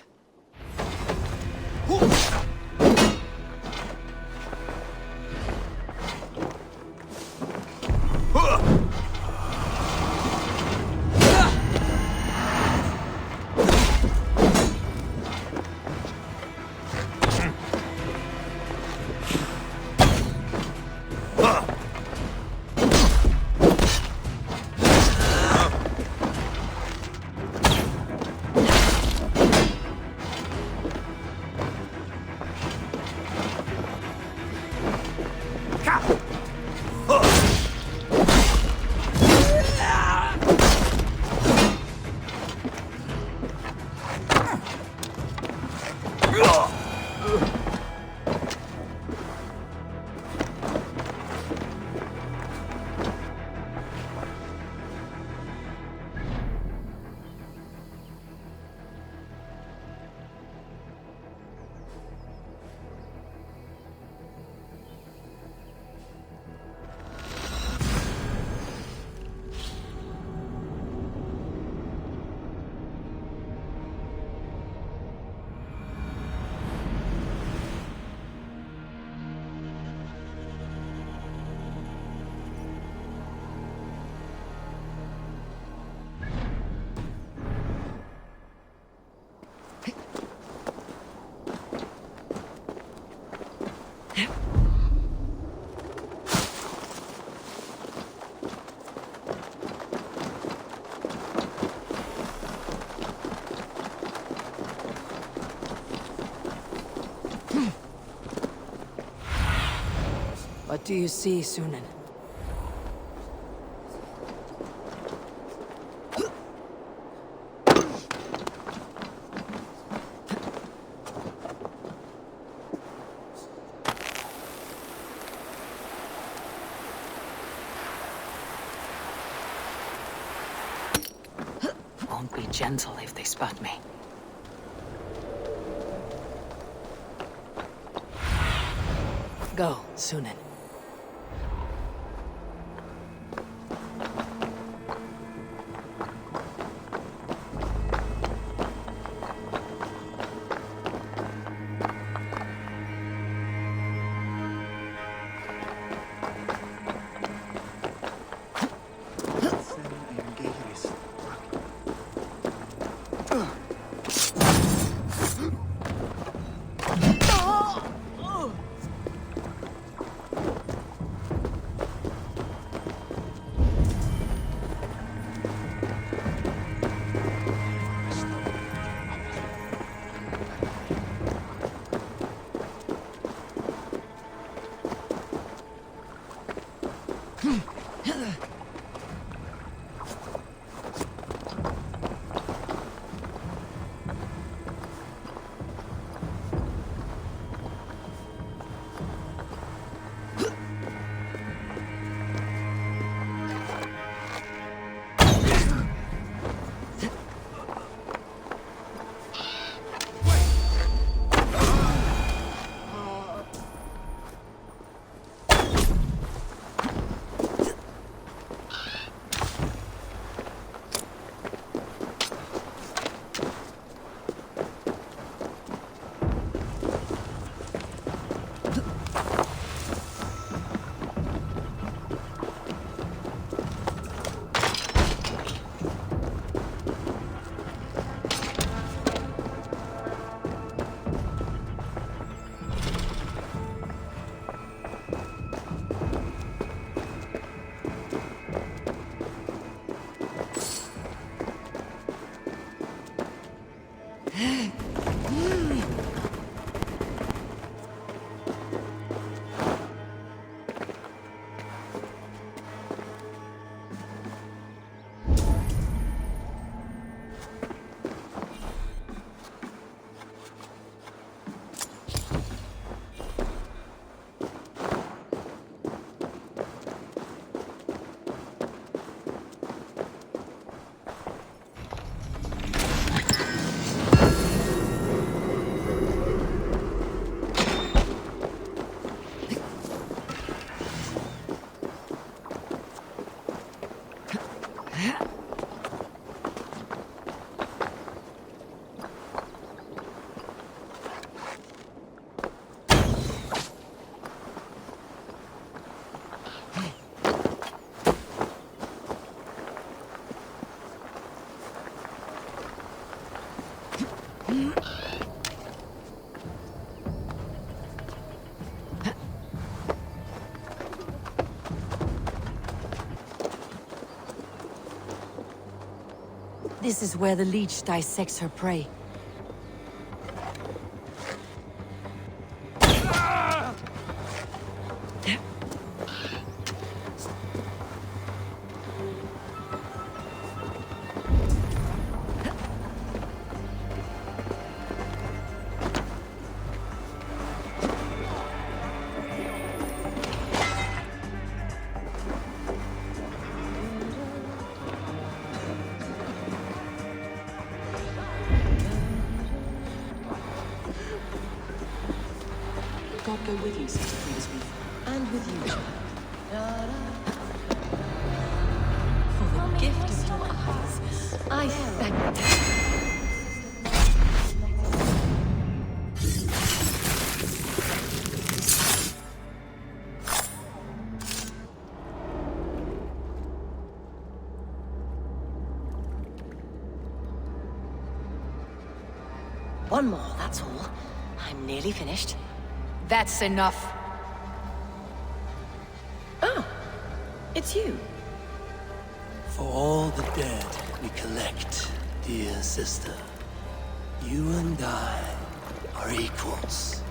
What do you see, Sunan? Won't be gentle if they spot me. Go, Sunan. This is where the leech dissects her prey. God go with you, Sister Friedesweet. And with you, child. For the gift of your eyes, I thank you. One more, that's all. I'm nearly finished. That's enough. Oh, it's you. For all the dead we collect, dear sister, you and I are equals.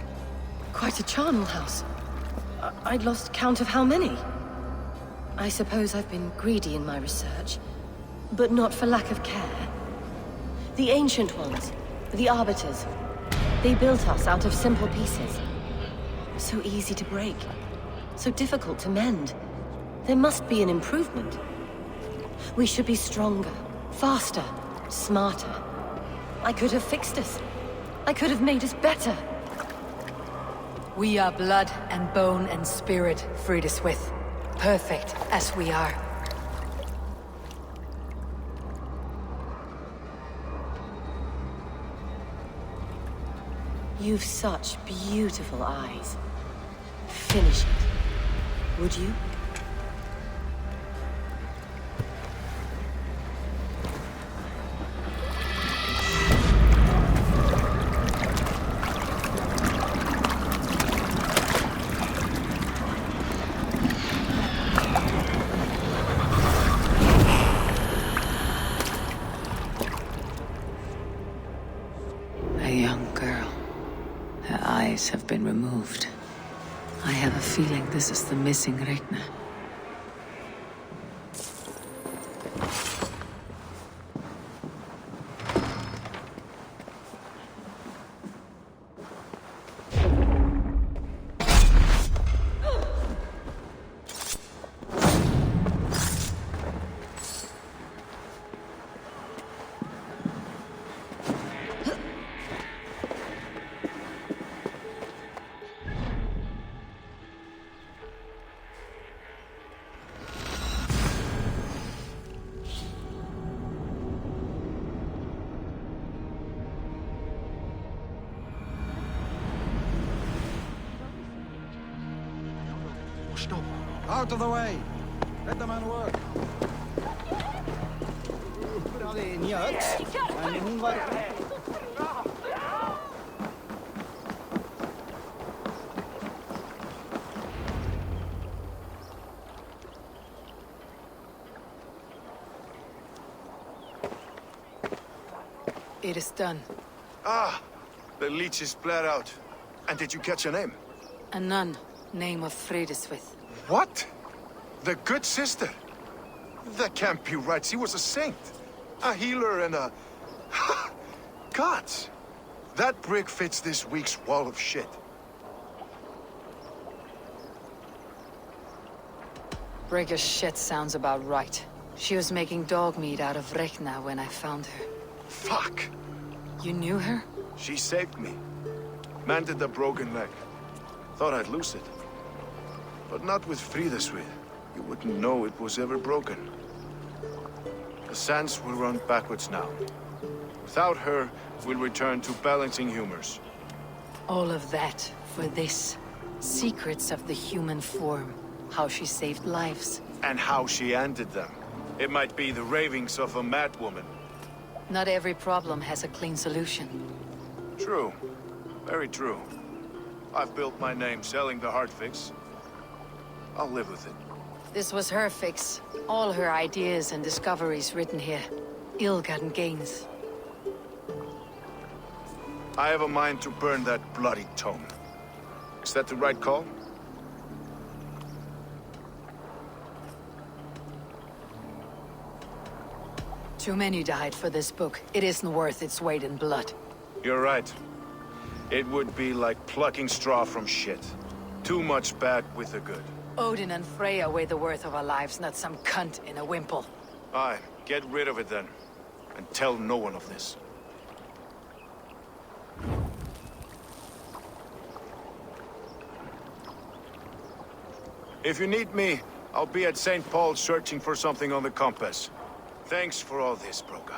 Quite a charnel house. I'd lost count of how many. I suppose I've been greedy in my research, but not for lack of care. The ancient ones, the arbiters, they built us out of simple pieces. So easy to break, so difficult to mend. There must be an improvement. We should be stronger, faster, smarter. I could have fixed us. I could have made us better. We are blood and bone and spirit, Friedesweet. Perfect as we are. You've such beautiful eyes. Finish it, would you? A young girl. Her eyes have been removed. I have a feeling this is the missing Regna. Stop. Out of the way. Let the man work. Hade njöt, men hon var... It is done. Ah, the leeches bled out. And did you catch a name? A nun, name of Frideswith. What? The good sister? That can't be right. She was a saint. A healer and a... Gods! That brick fits this week's wall of shit. Brick of shit sounds about right. She was making dog meat out of Rekna when I found her. Fuck! You knew her? She saved me. Mended the broken leg. Thought I'd lose it. But not with Frideswith. You wouldn't know it was ever broken. The sands will run backwards now. Without her, we'll return to balancing humors. All of that for this. Secrets of the human form. How she saved lives. And how she ended them. It might be the ravings of a madwoman. Not every problem has a clean solution. True. Very true. I've built my name selling the heart fix. I'll live with it. This was her fix. All her ideas and discoveries written here. Ill-gotten gains. I have a mind to burn that bloody tome. Is that the right call? Too many died for this book. It isn't worth its weight in blood. You're right. It would be like plucking straw from shit. Too much bad with the good. Odin and Freya weigh the worth of our lives, not some cunt in a wimple. Aye, get rid of it then. And tell no one of this. If you need me, I'll be at St. Paul's searching for something on the compass. Thanks for all this, Broka.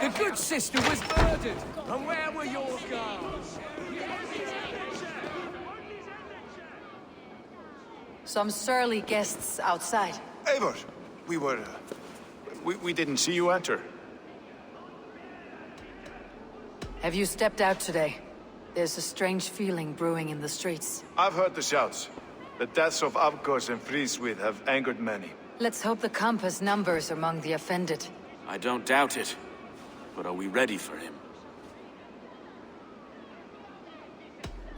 The good sister was murdered! And where were your guards? Some surly guests outside. Eivor, we didn't see you enter. Have you stepped out today? There's a strange feeling brewing in the streets. I've heard the shouts. The deaths of Avgos and Frieswith have angered many. Let's hope the compass numbers among the offended. I don't doubt it. But are we ready for him?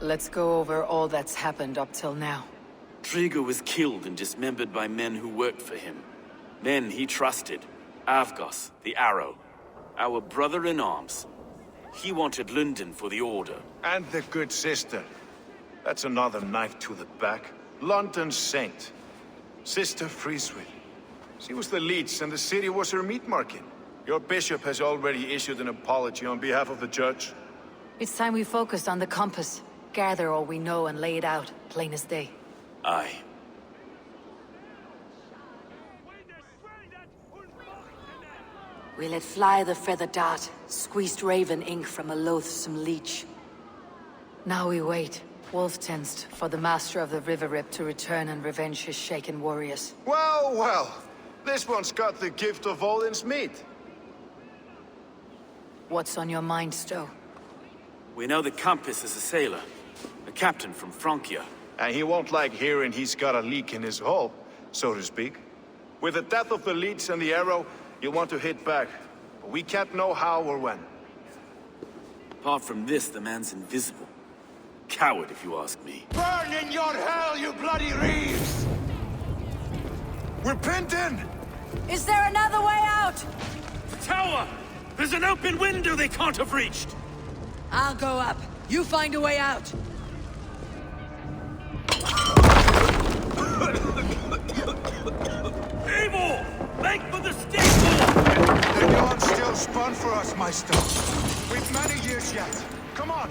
Let's go over all that's happened up till now. Trigger was killed and dismembered by men who worked for him. Men he trusted. Avgos, the Arrow. Our brother-in-arms. He wanted Lunden for the Order. And the good sister. That's another knife to the back. London's saint. Sister Frieswith. She was the leech and the city was her meat market. Your bishop has already issued an apology on behalf of the church. It's time we focused on the compass. Gather all we know and lay it out, plain as day. Aye. We let fly the feather dart, squeezed raven ink from a loathsome leech. Now we wait, wolf-tensed, for the master of the river rip to return and revenge his shaken warriors. Well, well. This one's got the gift of Odin's meat. What's on your mind, Stowe? We know the compass is a sailor. A captain from Francia. And he won't like hearing he's got a leak in his hull, so to speak. With the death of the leech and the arrow, you'll want to hit back. But we can't know how or when. Apart from this, the man's invisible. Coward, if you ask me. Burn in your hell, you bloody reeves! We're pinned in! Is there another way out? Tower! There's an open window they can't have reached! I'll go up. You find a way out. Eivor! Make for the staple! The yarn's still spun for us, Meister. We've many years yet. Come on!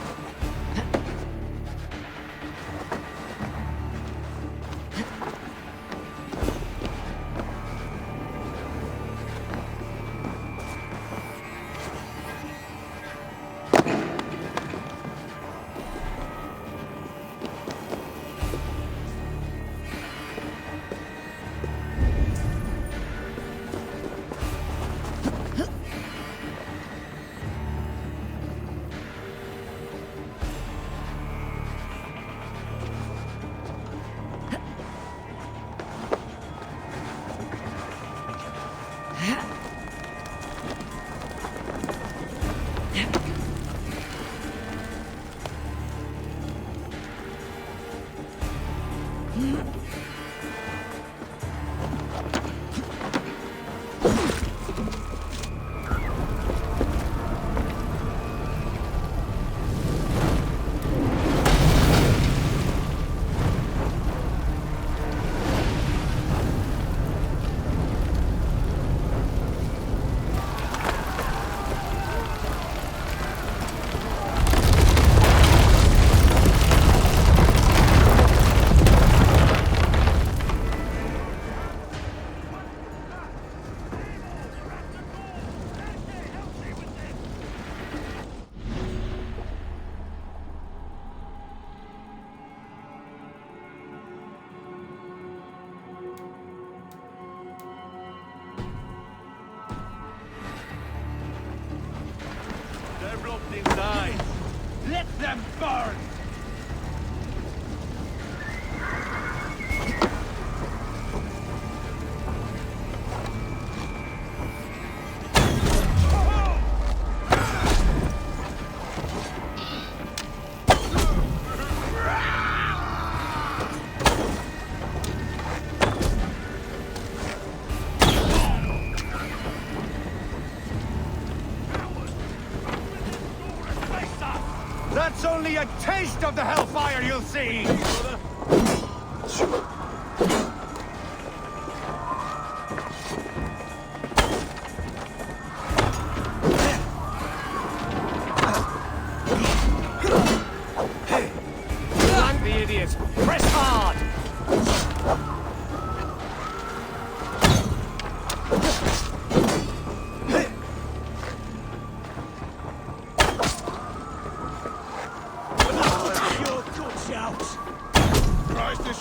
Inside. Let them burn! That's only a taste of the hellfire you'll see! Flank the idiots! Press hard!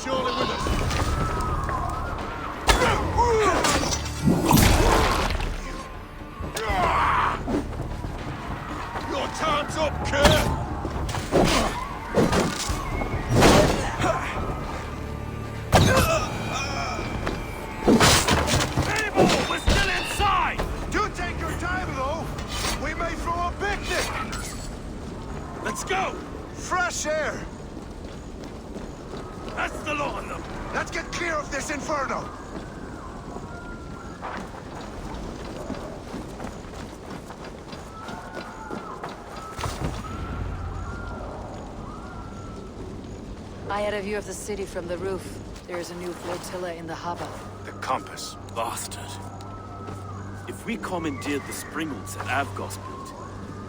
surely with us. Your time's up, kid! Eivor, we're still inside! Do take your time, though. We may throw a picnic. Let's go! Fresh air. That's the lot on them! Let's get clear of this inferno. I had a view of the city from the roof. There is a new flotilla in the harbor. The compass. Bastard. If we commandeered the Springolds at Avgosblood,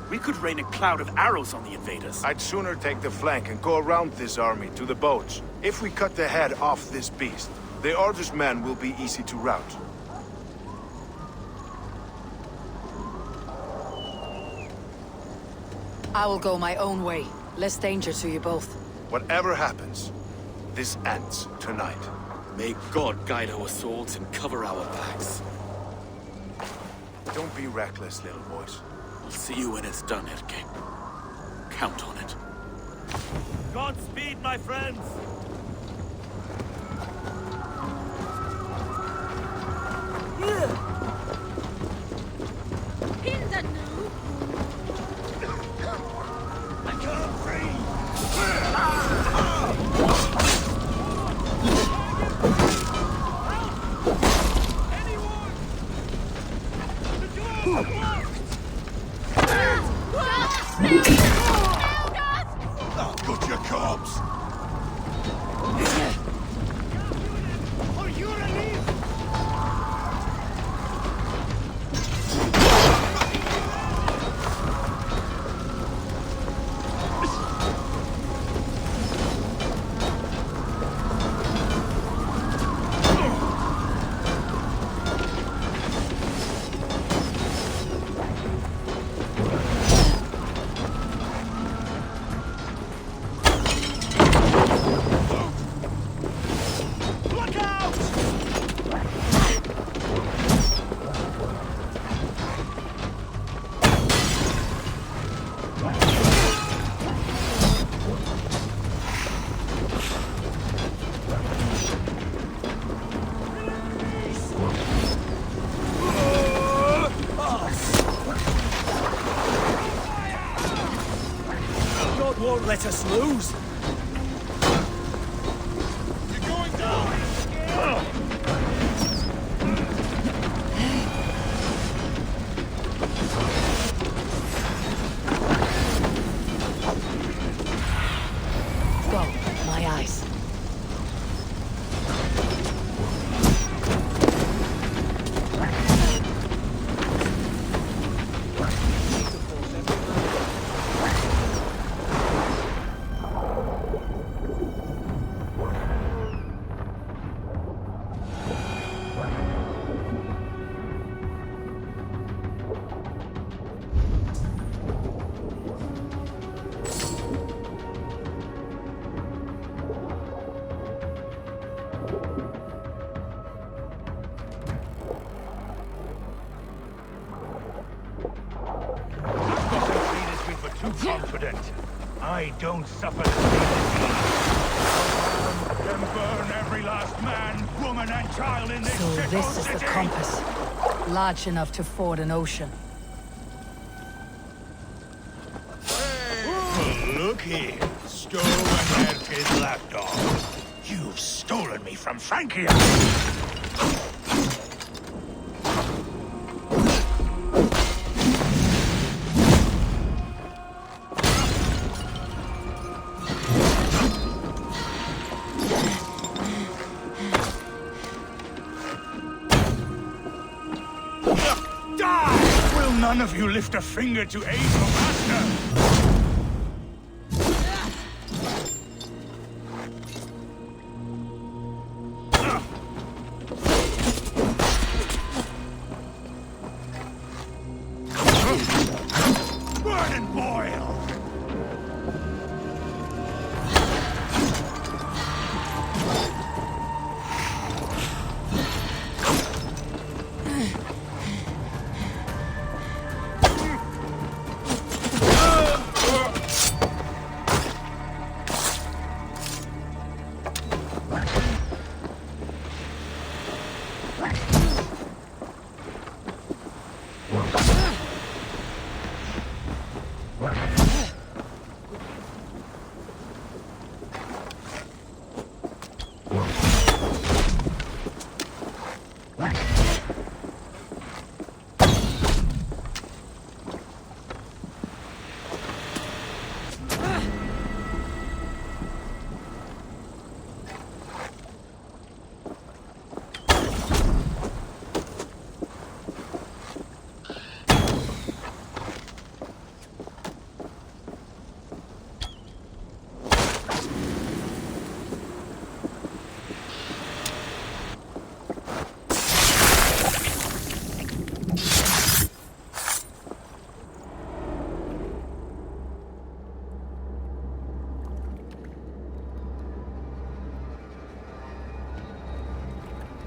we could rain a cloud of arrows on the invaders. I'd sooner take the flank and go around this army to the boats. If we cut the head off this beast, the Order's men will be easy to rout. I will go my own way. Less danger to you both. Whatever happens, this ends tonight. May God guide our swords and cover our backs. Don't be reckless, little boys. We'll see you when it's done, Erke. Count on it. Godspeed, my friends! I can't breathe! I'll cut your corpse! For your relief! Won't let us lose. You're going down! Go, my eyes. Confident. I don't suffer the same disease. Then burn every last man, woman, and child in this So shithole this is the city. compass. Large enough to ford an ocean. Hey, look here. Stolen Erke's lapdog. You've stolen me from Francia. None of you lift a finger to aid your master! Burn and boil!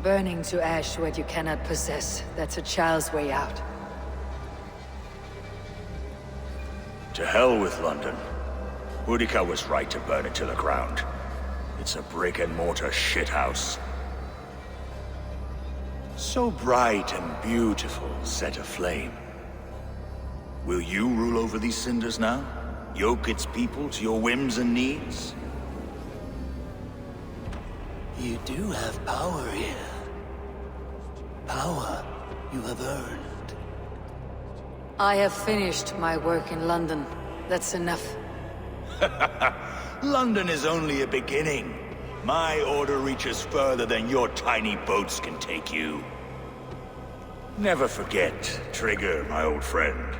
Burning to ash what you cannot possess. That's a child's way out. To hell with London. Boudica was right to burn it to the ground. It's a brick-and-mortar shithouse. So bright and beautiful, set aflame. Will you rule over these cinders now? Yoke its people to your whims and needs? You do have power here. Power you have earned. I have finished my work in London. That's enough. London is only a beginning. My order reaches further than your tiny boats can take you. Never forget, Trigger, my old friend.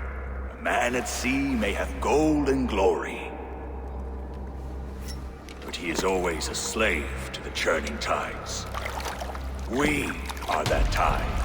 A man at sea may have gold and glory, but he is always a slave to the churning tides. We are that tide.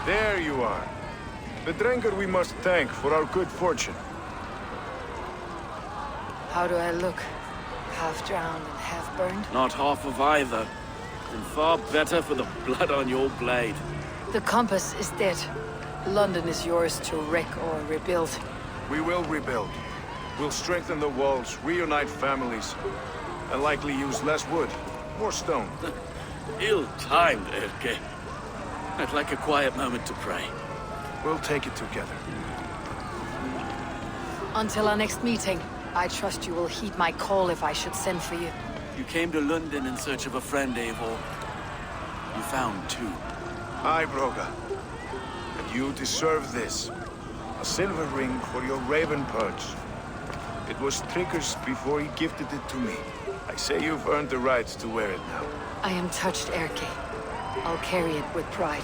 There you are. The drinker we must thank for our good fortune. How do I look? Half drowned and half burned? Not half of either. And far better for the blood on your blade. The compass is dead. London is yours to wreck or rebuild. We will rebuild. We'll strengthen the walls, reunite families, and likely use less wood, more stone. Ill-timed, Erke. I'd like a quiet moment to pray. We'll take it together. Until our next meeting, I trust you will heed my call if I should send for you. You came to Lunden in search of a friend, Eivor. You found two. Aye, Broga. And you deserve this. A silver ring for your raven perch. It was Trigger's before he gifted it to me. I say you've earned the right to wear it now. I am touched, Erke. I'll carry it with pride.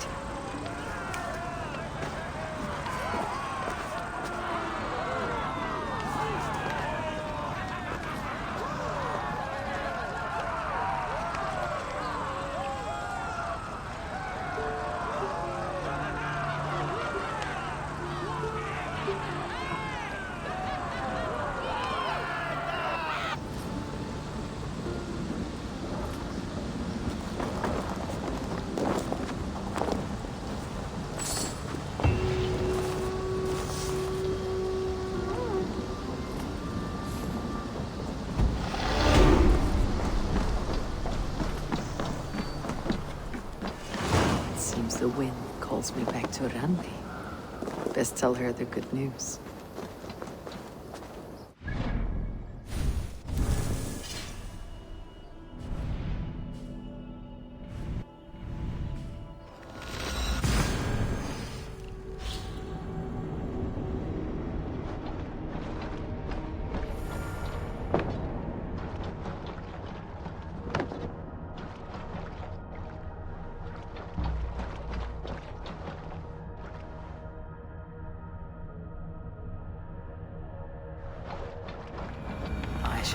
The wind calls me back to Randi. Best tell her the good news.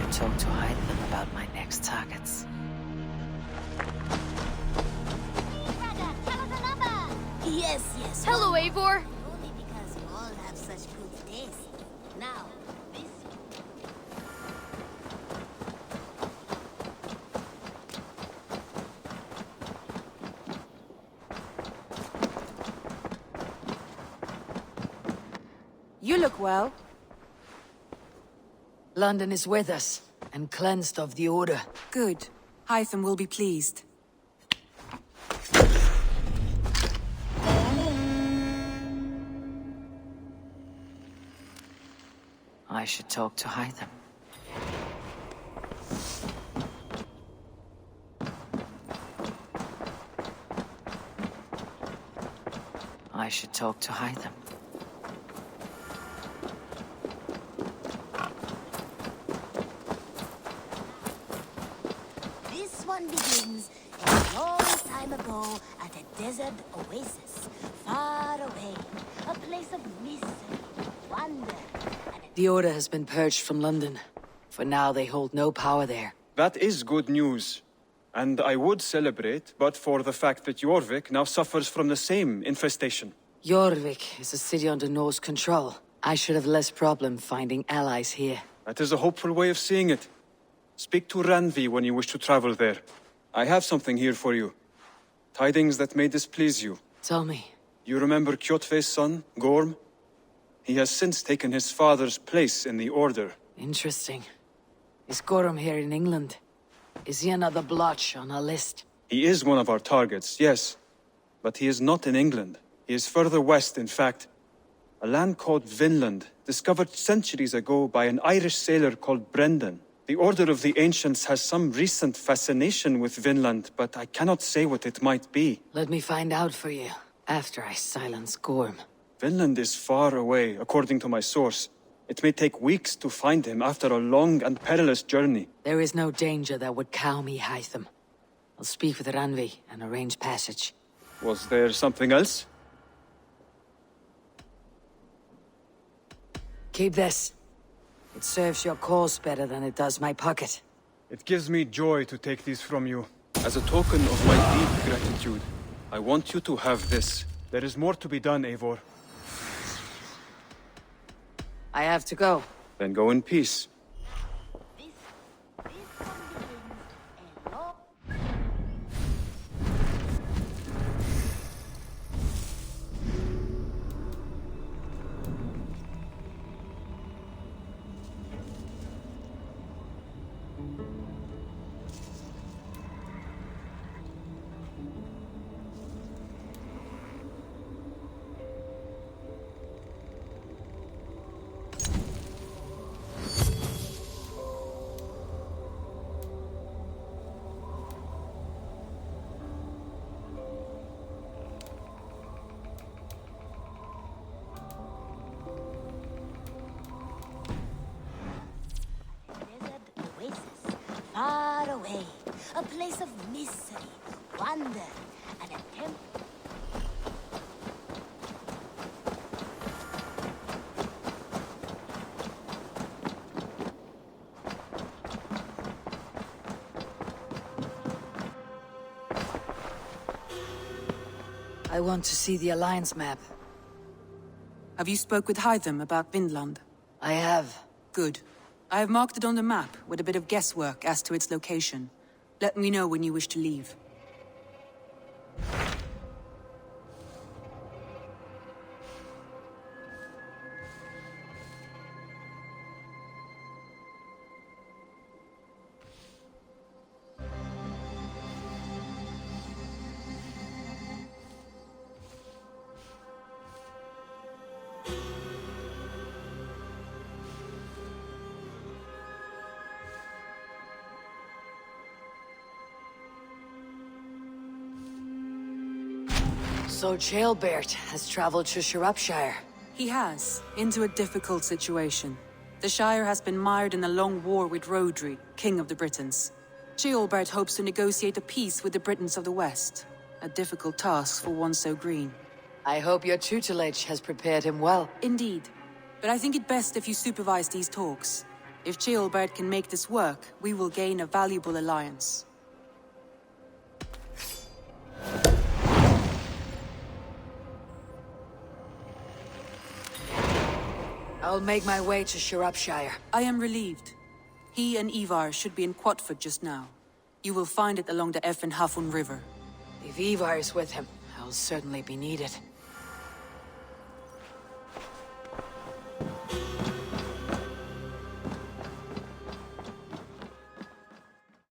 should talk to Hytham about my next targets. Yes, yes. Hello, Eivor. Only because you all have such good taste. Now, this. You look well. London is with us, and cleansed of the Order. Good. Hytham will be pleased. I should talk to Hytham. I should talk to Hytham. This one begins a long time ago at a desert oasis, far away, a place of mystery, wonder, and The Order has been purged from London. For now, they hold no power there. That is good news. And I would celebrate, but for the fact that Jorvik now suffers from the same infestation. Jorvik is a city under Norse control. I should have less problem finding allies here. That is a hopeful way of seeing it. Speak to Ranvi when you wish to travel there. I have something here for you. Tidings that may displease you. Tell me. You remember Kjotve's son, Gorm? He has since taken his father's place in the Order. Interesting. Is Gorm here in England? Is he another blotch on our list? He is one of our targets, yes. But he is not in England. He is further west, in fact. A land called Vinland, discovered centuries ago by an Irish sailor called Brendan. The Order of the Ancients has some recent fascination with Vinland, but I cannot say what it might be. Let me find out for you, after I silence Gorm. Vinland is far away, according to my source. It may take weeks to find him after a long and perilous journey. There is no danger that would cow me, Hytham. I'll speak with Ranvi and arrange passage. Was there something else? Keep this. It serves your cause better than it does my pocket. It gives me joy to take these from you. As a token of my deep gratitude, I want you to have this. There is more to be done, Eivor. I have to go. Then go in peace. far away, a place of mystery, wonder, and a temple. I want to see the Alliance map. Have you spoke with Hytham about Vinland? I have. Good. I have marked it on the map with a bit of guesswork as to its location. Let me know when you wish to leave. So Jailbert has traveled to Shropshire. He has, into a difficult situation. The Shire has been mired in a long war with Rhodri, King of the Britons. Jailbert hopes to negotiate a peace with the Britons of the West. A difficult task for one so green. I hope your tutelage has prepared him well. Indeed. But I think it best if you supervise these talks. If Ceolbert can make this work, we will gain a valuable alliance. I'll make my way to Shropshire. I am relieved. He and Eivor should be in Quatford just now. You will find it along the Effen Hafun River. If Eivor is with him, I'll certainly be needed.